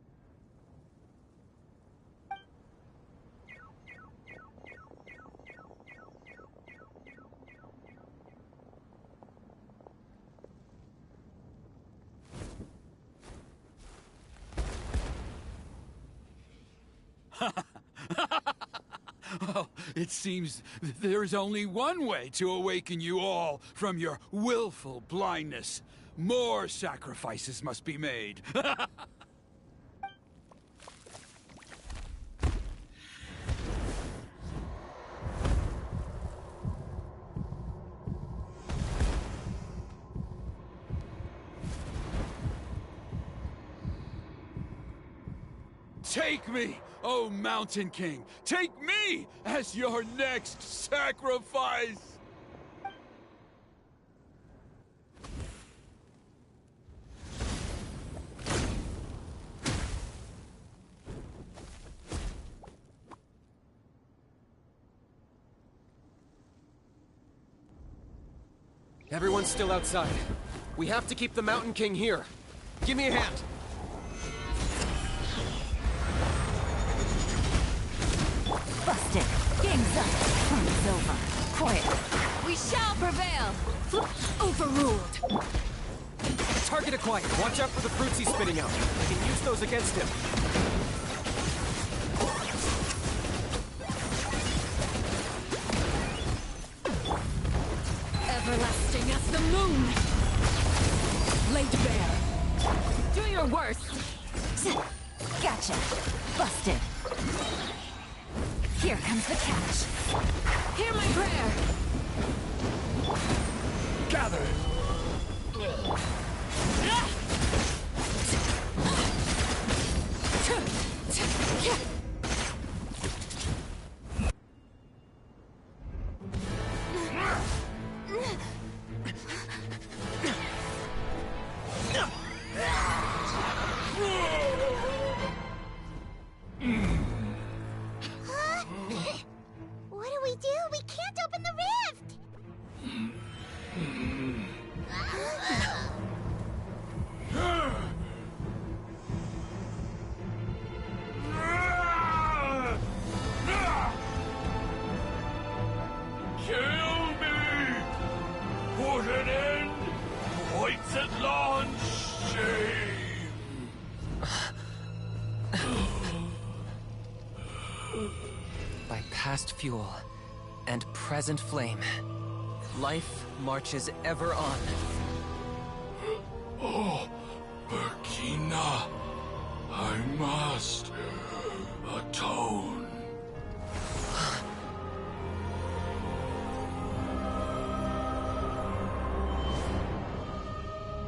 Oh, it seems there's only one way to awaken you all from your willful blindness. More sacrifices must be made. Take me, O Mountain King! Take me as your next sacrifice! Everyone's still outside. We have to keep the Mountain King here. Give me a hand. Busted. Game's up. Fun over. Quiet. We shall prevail. Overruled. Target acquired. Watch out for the fruits he's spitting out. I can use those against him. Everlasting as the moon. Laid bare. Do your worst. Gotcha. Busted. Here comes the catch. Hear my prayer. Gather! What do? We can't open the rift! By past fuel and present flame, life marches ever on. Oh, Burkina, I must atone.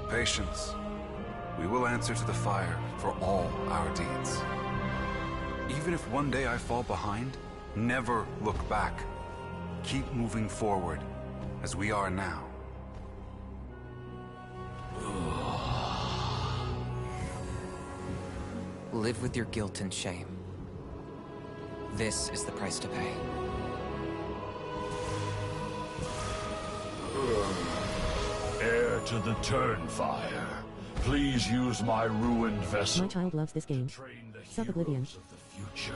Patience. We will answer to the fire for all our deeds. Even if one day I fall behind, never look back. Keep moving forward, as we are now. Live with your guilt and shame. This is the price to pay. Heir to the Turnfire, please use my ruined vessel. My child loves this game. Self-oblivion. Future.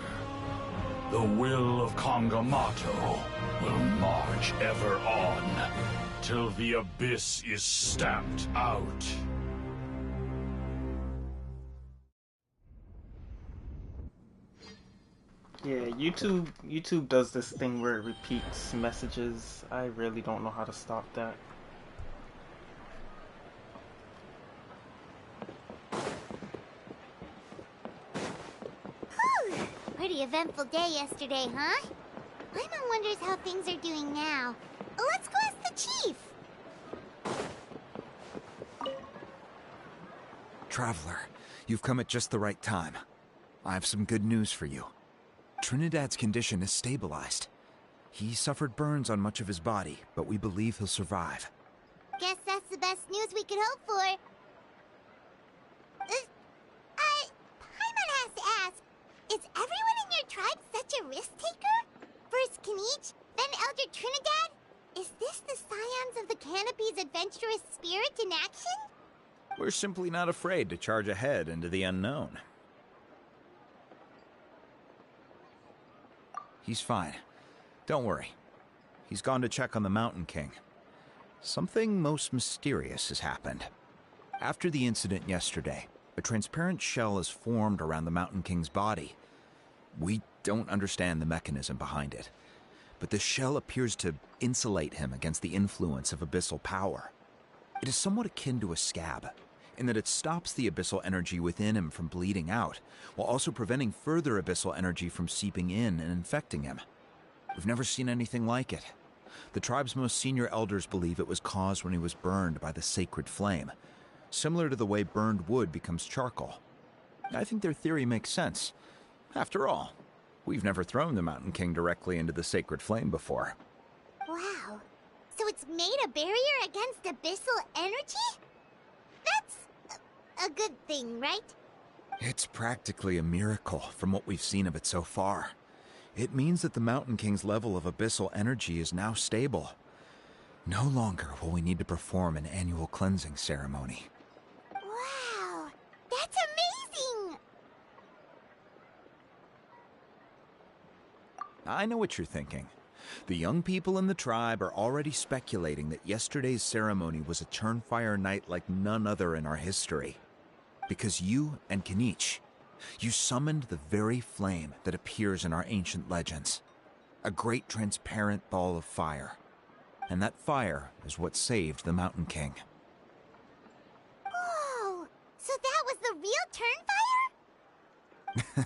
The will of Kongamato will march ever on, till the abyss is stamped out. Yeah, YouTube does this thing where it repeats messages. I really don't know how to stop that. Whew. Pretty eventful day yesterday, huh? Paimon wonders how things are doing now. Let's go ask the chief. Traveler, you've come at just the right time. I have some good news for you. Trinidad's condition is stabilized. He suffered burns on much of his body, but we believe he'll survive. Guess that's the best news we could hope for. Paimon has to ask, is everyone in your tribe such a risk-taker? First Kinich, then Elder Trinidad? Is this the Scions of the Canopy's adventurous spirit in action? We're simply not afraid to charge ahead into the unknown. He's fine. Don't worry. He's gone to check on the Mountain King. Something most mysterious has happened. After the incident yesterday, a transparent shell has formed around the Mountain King's body. We don't understand the mechanism behind it, but the shell appears to insulate him against the influence of abyssal power. It is somewhat akin to a scab, in that it stops the abyssal energy within him from bleeding out, while also preventing further abyssal energy from seeping in and infecting him. We've never seen anything like it. The tribe's most senior elders believe it was caused when he was burned by the sacred flame, similar to the way burned wood becomes charcoal. I think their theory makes sense. After all, we've never thrown the Mountain King directly into the sacred flame before. Wow. So it's made a barrier against abyssal energy? That's a good thing, right? It's practically a miracle from what we've seen of it so far. It means that the Mountain King's level of abyssal energy is now stable. No longer will we need to perform an annual cleansing ceremony. Wow, that's amazing! I know what you're thinking. The young people in the tribe are already speculating that yesterday's ceremony was a Turnfire night like none other in our history. Because you and Kinich, you summoned the very flame that appears in our ancient legends. A great transparent ball of fire. And that fire is what saved the Mountain King. Whoa! So that was the real Turnfire?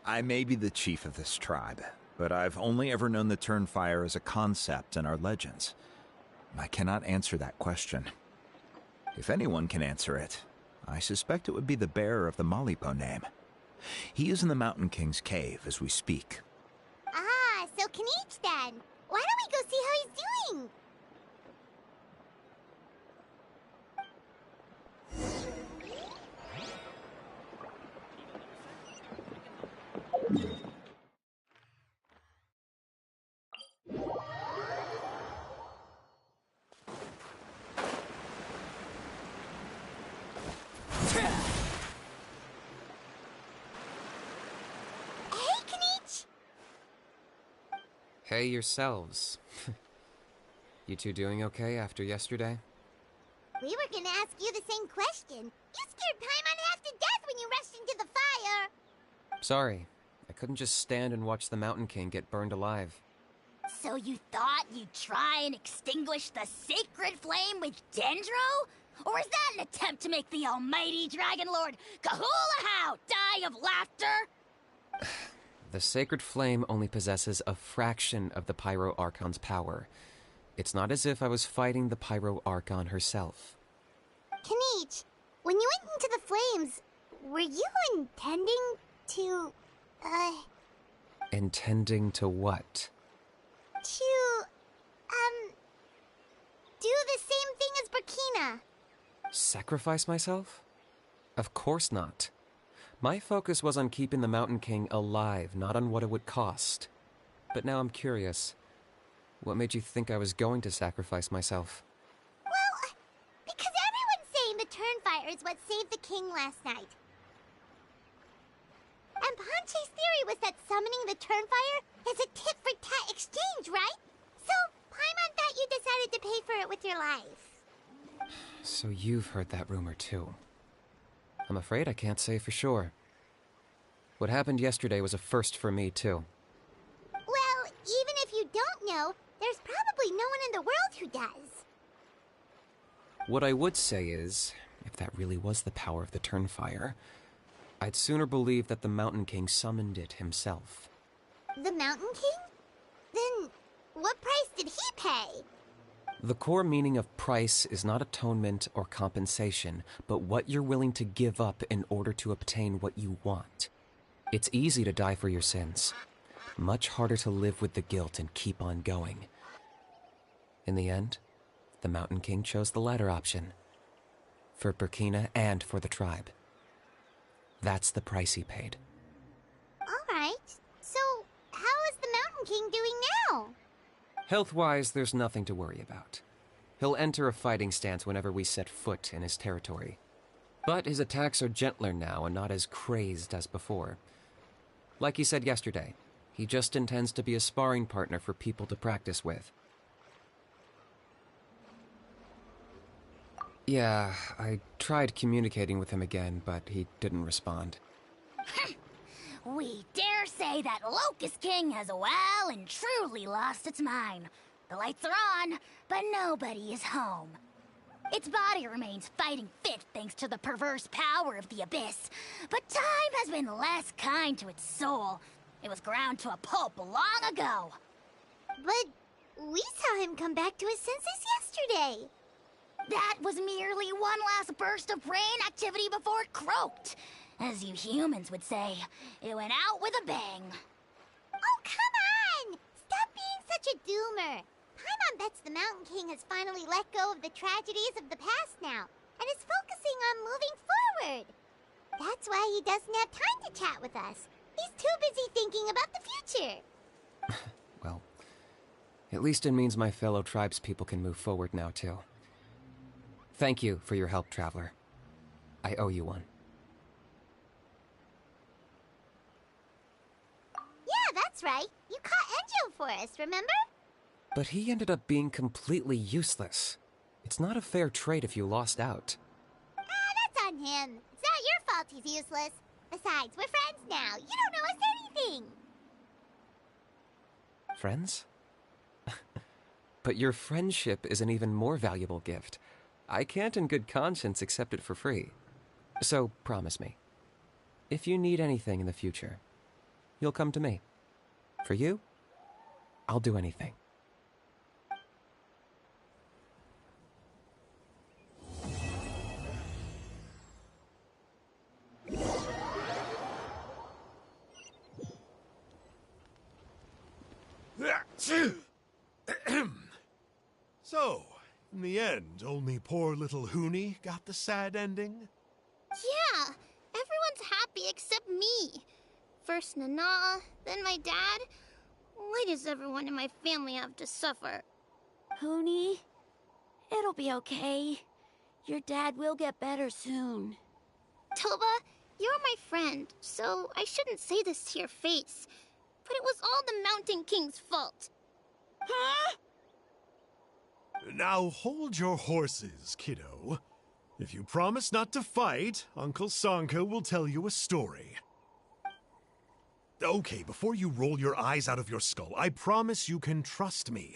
I may be the chief of this tribe, but I've only ever known the Turnfire as a concept in our legends. I cannot answer that question. If anyone can answer it, I suspect it would be the bearer of the Malipo name. He is in the Mountain King's cave as we speak. Ah, so Kinich then. Why don't we go see how he's doing? Hey yourselves. You two doing okay after yesterday? We were gonna ask you the same question. You scared Paimon half to death when you rushed into the fire. Sorry, I couldn't just stand and watch the Mountain King get burned alive. So you thought you'd try and extinguish the sacred flame with Dendro? Or is that an attempt to make the almighty Dragon Lord Kahulahau die of laughter? The sacred flame only possesses a fraction of the Pyro Archon's power. It's not as if I was fighting the Pyro Archon herself. Kenichi, when you went into the flames, were you intending to, Intending to what? to, do the same thing as Burkina? Sacrifice myself? Of course not. My focus was on keeping the Mountain King alive, not on what it would cost. But now I'm curious. What made you think I was going to sacrifice myself? Well, because everyone's saying the Turnfire is what saved the king last night. And Ponche's theory was that summoning the Turnfire is a tit-for-tat exchange, right? So, Paimon thought you decided to pay for it with your life. So you've heard that rumor too. I'm afraid I can't say for sure. What happened yesterday was a first for me too. Well, even if you don't know, there's probably no one in the world who does. What I would say is, if that really was the power of the Turnfire, I'd sooner believe that the Mountain King summoned it himself. The Mountain King? Then, what price did he pay? The core meaning of price is not atonement or compensation, but what you're willing to give up in order to obtain what you want. It's easy to die for your sins. Much harder to live with the guilt and keep on going. In the end, the Mountain King chose the latter option. For Burkina and for the tribe. That's the price he paid. Alright, so how is the Mountain King doing now? Health-wise, there's nothing to worry about. He'll enter a fighting stance whenever we set foot in his territory. But his attacks are gentler now and not as crazed as before. Like he said yesterday, he just intends to be a sparring partner for people to practice with. Yeah, I tried communicating with him again, but he didn't respond. We dare say that Locust King has well and truly lost its mind. The lights are on, but nobody is home. Its body remains fighting fit thanks to the perverse power of the Abyss, but time has been less kind to its soul. It was ground to a pulp long ago. But we saw him come back to his senses yesterday. That was merely one last burst of brain activity before it croaked. As you humans would say, it went out with a bang. Oh, come on! Stop being such a doomer. Paimon bets the Mountain King has finally let go of the tragedies of the past now, and is focusing on moving forward. That's why he doesn't have time to chat with us. He's too busy thinking about the future. Well, at least it means my fellow tribespeople can move forward now, too. Thank you for your help, Traveler. I owe you one. Yeah, that's right. You caught Enjo for us, remember? But he ended up being completely useless. It's not a fair trade if you lost out. That's on him. It's not your fault he's useless. Besides, we're friends now. You don't know us anything. Friends? But your friendship is an even more valuable gift. I can't in good conscience accept it for free. So, promise me. If you need anything in the future, you'll come to me. For you, I'll do anything. So, in the end, only poor little Huni got the sad ending? Yeah, everyone's happy except me. First Nana, then my dad. Why does everyone in my family have to suffer? Huni, it'll be okay. Your dad will get better soon. Toba, you're my friend, so I shouldn't say this to your face. But it was all the Mountain King's fault. Huh? Now hold your horses, kiddo. If you promise not to fight, Uncle Sanka will tell you a story. Okay, before you roll your eyes out of your skull, I promise you can trust me.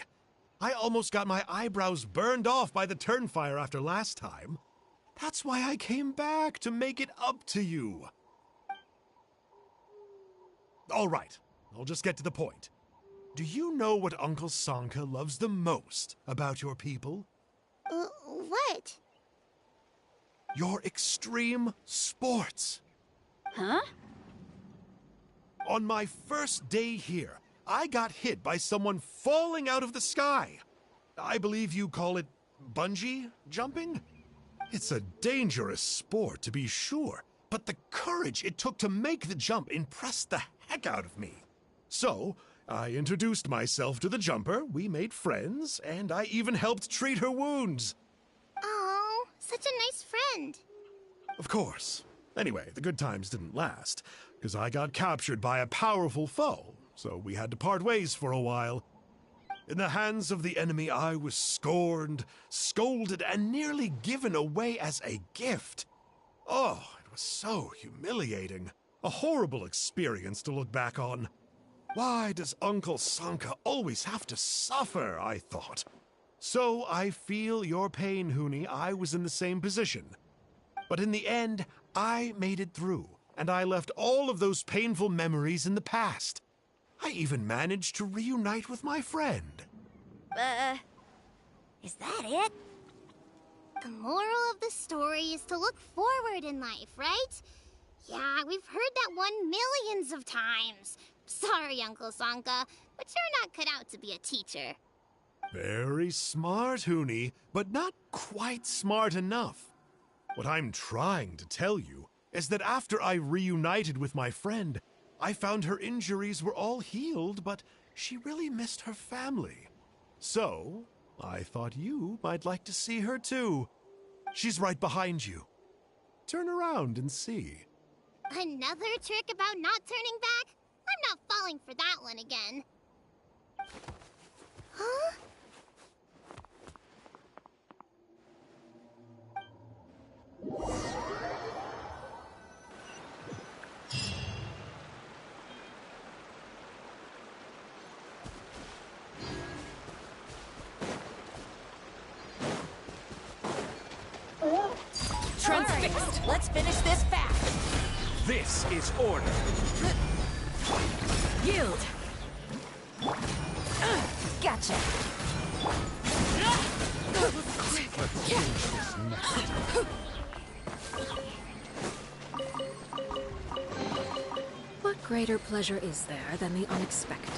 I almost got my eyebrows burned off by the turnfire after last time. That's why I came back, to make it up to you. All right, I'll just get to the point. Do you know what Uncle Sanka loves the most about your people? What? Your extreme sports. Huh? On my first day here, I got hit by someone falling out of the sky. I believe you call it bungee jumping? It's a dangerous sport, to be sure, but the courage it took to make the jump impressed the heck out of me. So, I introduced myself to the jumper, we made friends, and I even helped treat her wounds. Oh, such a nice friend. Of course. Anyway, the good times didn't last, because I got captured by a powerful foe, so we had to part ways for a while. In the hands of the enemy, I was scorned, scolded, and nearly given away as a gift. Oh, it was so humiliating. A horrible experience to look back on. Why does Uncle Sanka always have to suffer, I thought. So I feel your pain, Huni. I was in the same position. But in the end, I made it through, and I left all of those painful memories in the past. I even managed to reunite with my friend. Is that it? The moral of the story is to look forward in life, right? Yeah, we've heard that one millions of times. Sorry, Uncle Sanka, but you're not cut out to be a teacher. Very smart, Huni, but not quite smart enough. What I'm trying to tell you is that after I reunited with my friend, I found her injuries were all healed, but she really missed her family. So, I thought you might like to see her too. She's right behind you. Turn around and see. Another trick about not turning back? I'm not falling for that one again. Huh? Transfixed. Let's finish this fast. This is order. Yield. Gotcha. What greater pleasure is there than the unexpected?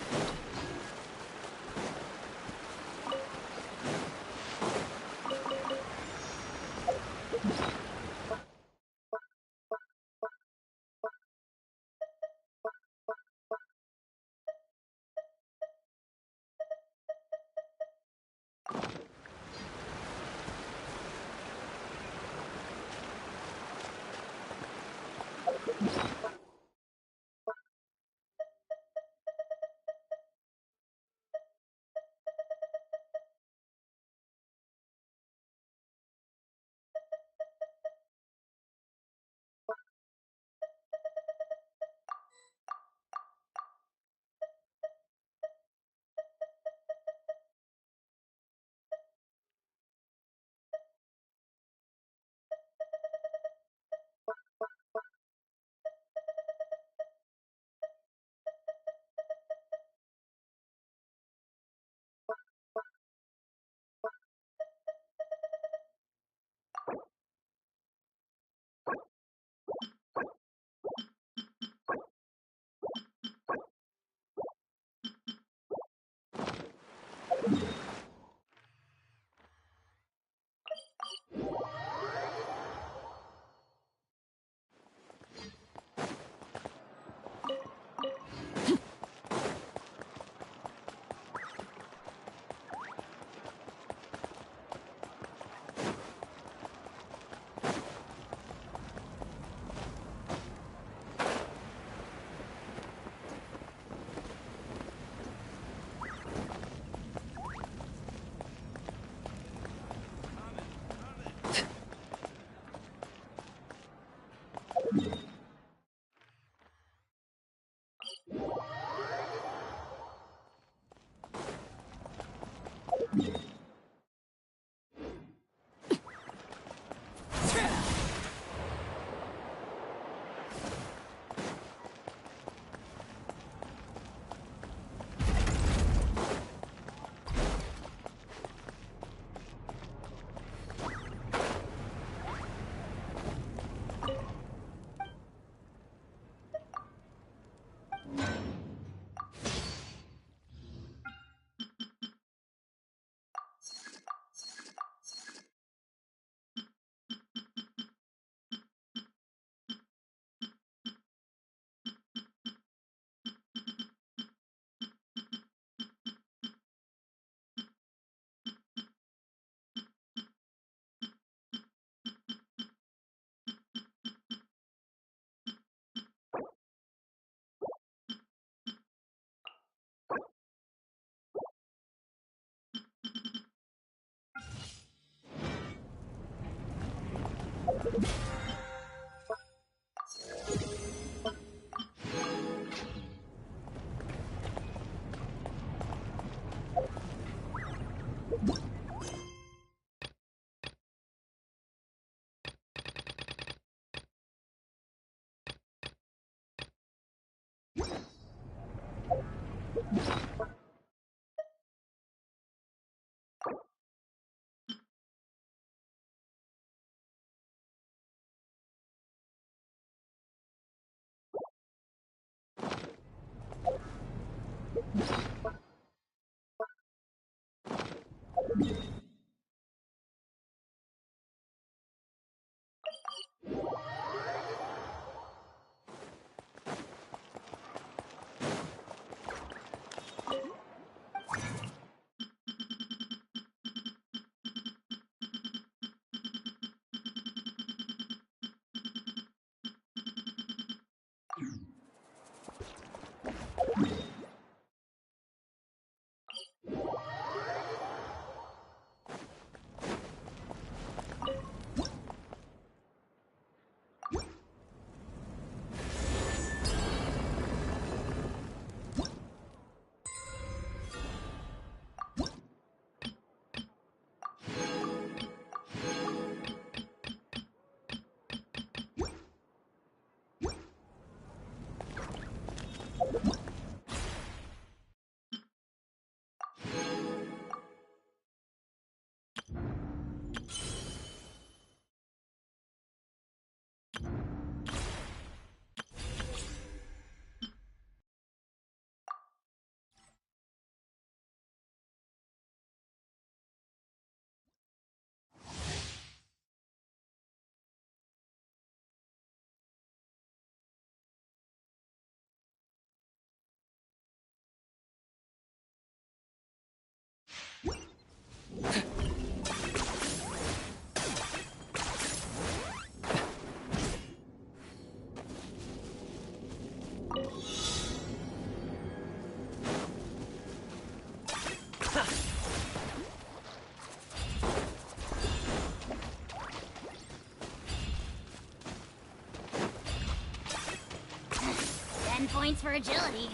Points for agility.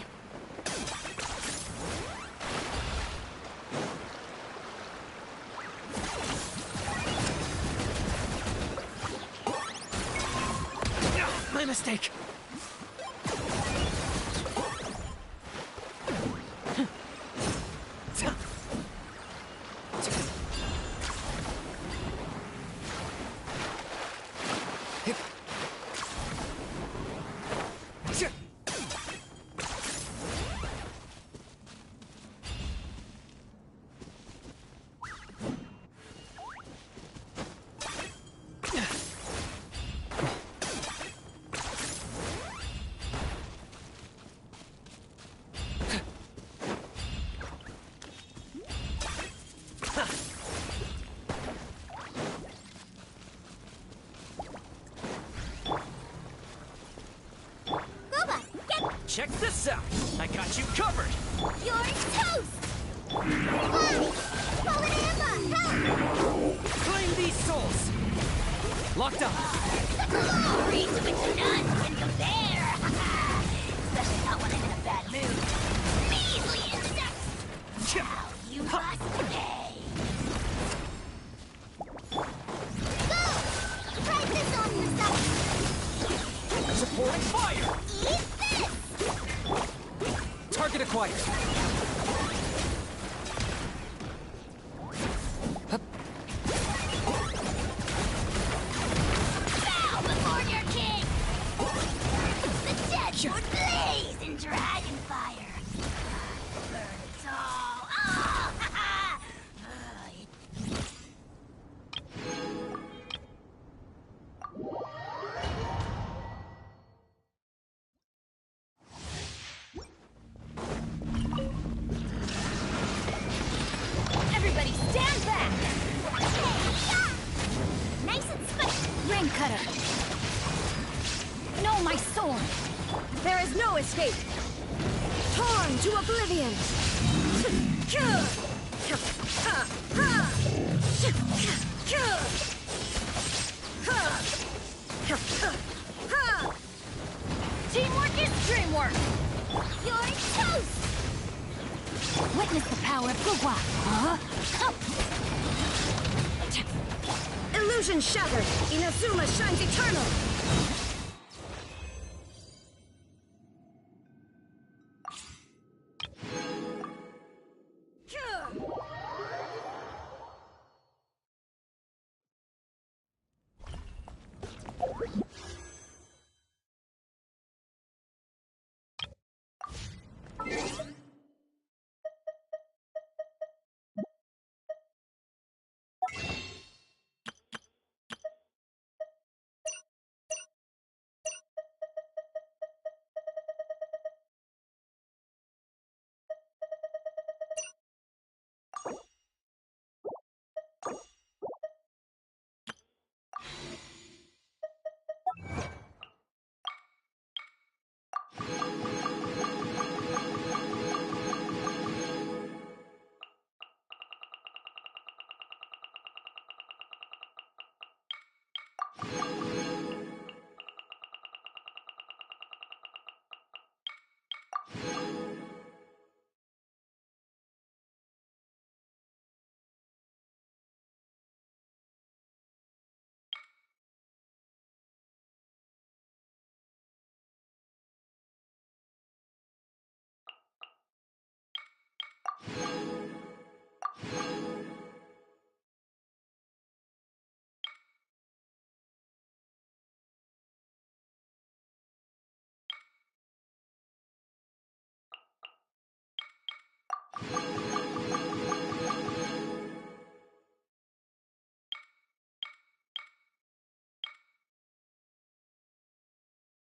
My mistake. Check this out! I got you covered! You're toast! Flash! Fallen Amber! Help! Claim these souls! Locked up! Glory to which none can compare! Especially not when I'm in a Target acquired. Bow before your king! The dead would blaze in dragon fire! Burn it all! Oh! Everybody stand back! Nice and spicy! Ring cutter! No, my sword! There is no escape! Torn to oblivion! Teamwork is dreamwork! You're toast! Witness the power of Gugwa! Illusion shattered! Inazuma shines eternal!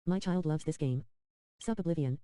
My child loves this game. Sub-Oblivion.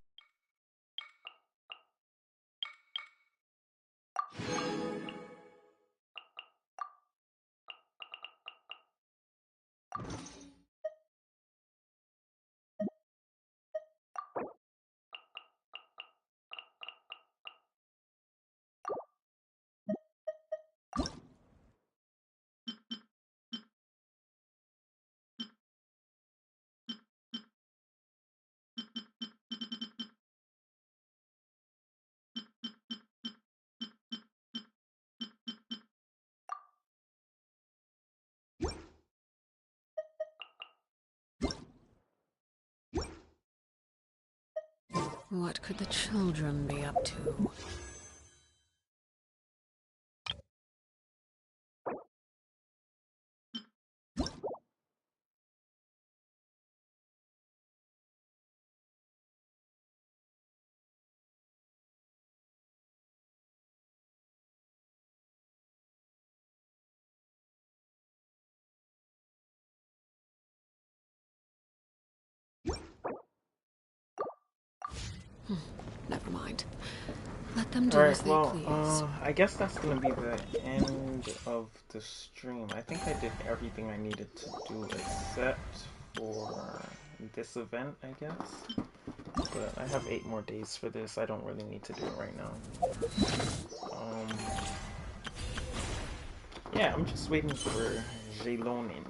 What could the children be up to? Never mind. Let them do as they please. I guess that's gonna be the end of the stream. I think I did everything I needed to do except for this event, I guess. But I have 8 more days for this. I don't really need to do it right now. Yeah, I'm just waiting for Xilonen.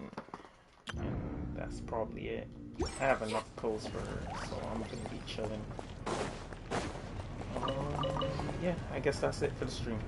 And that's probably it. I have enough pulls for her, so I'm gonna be chilling. Yeah, I guess that's it for the stream.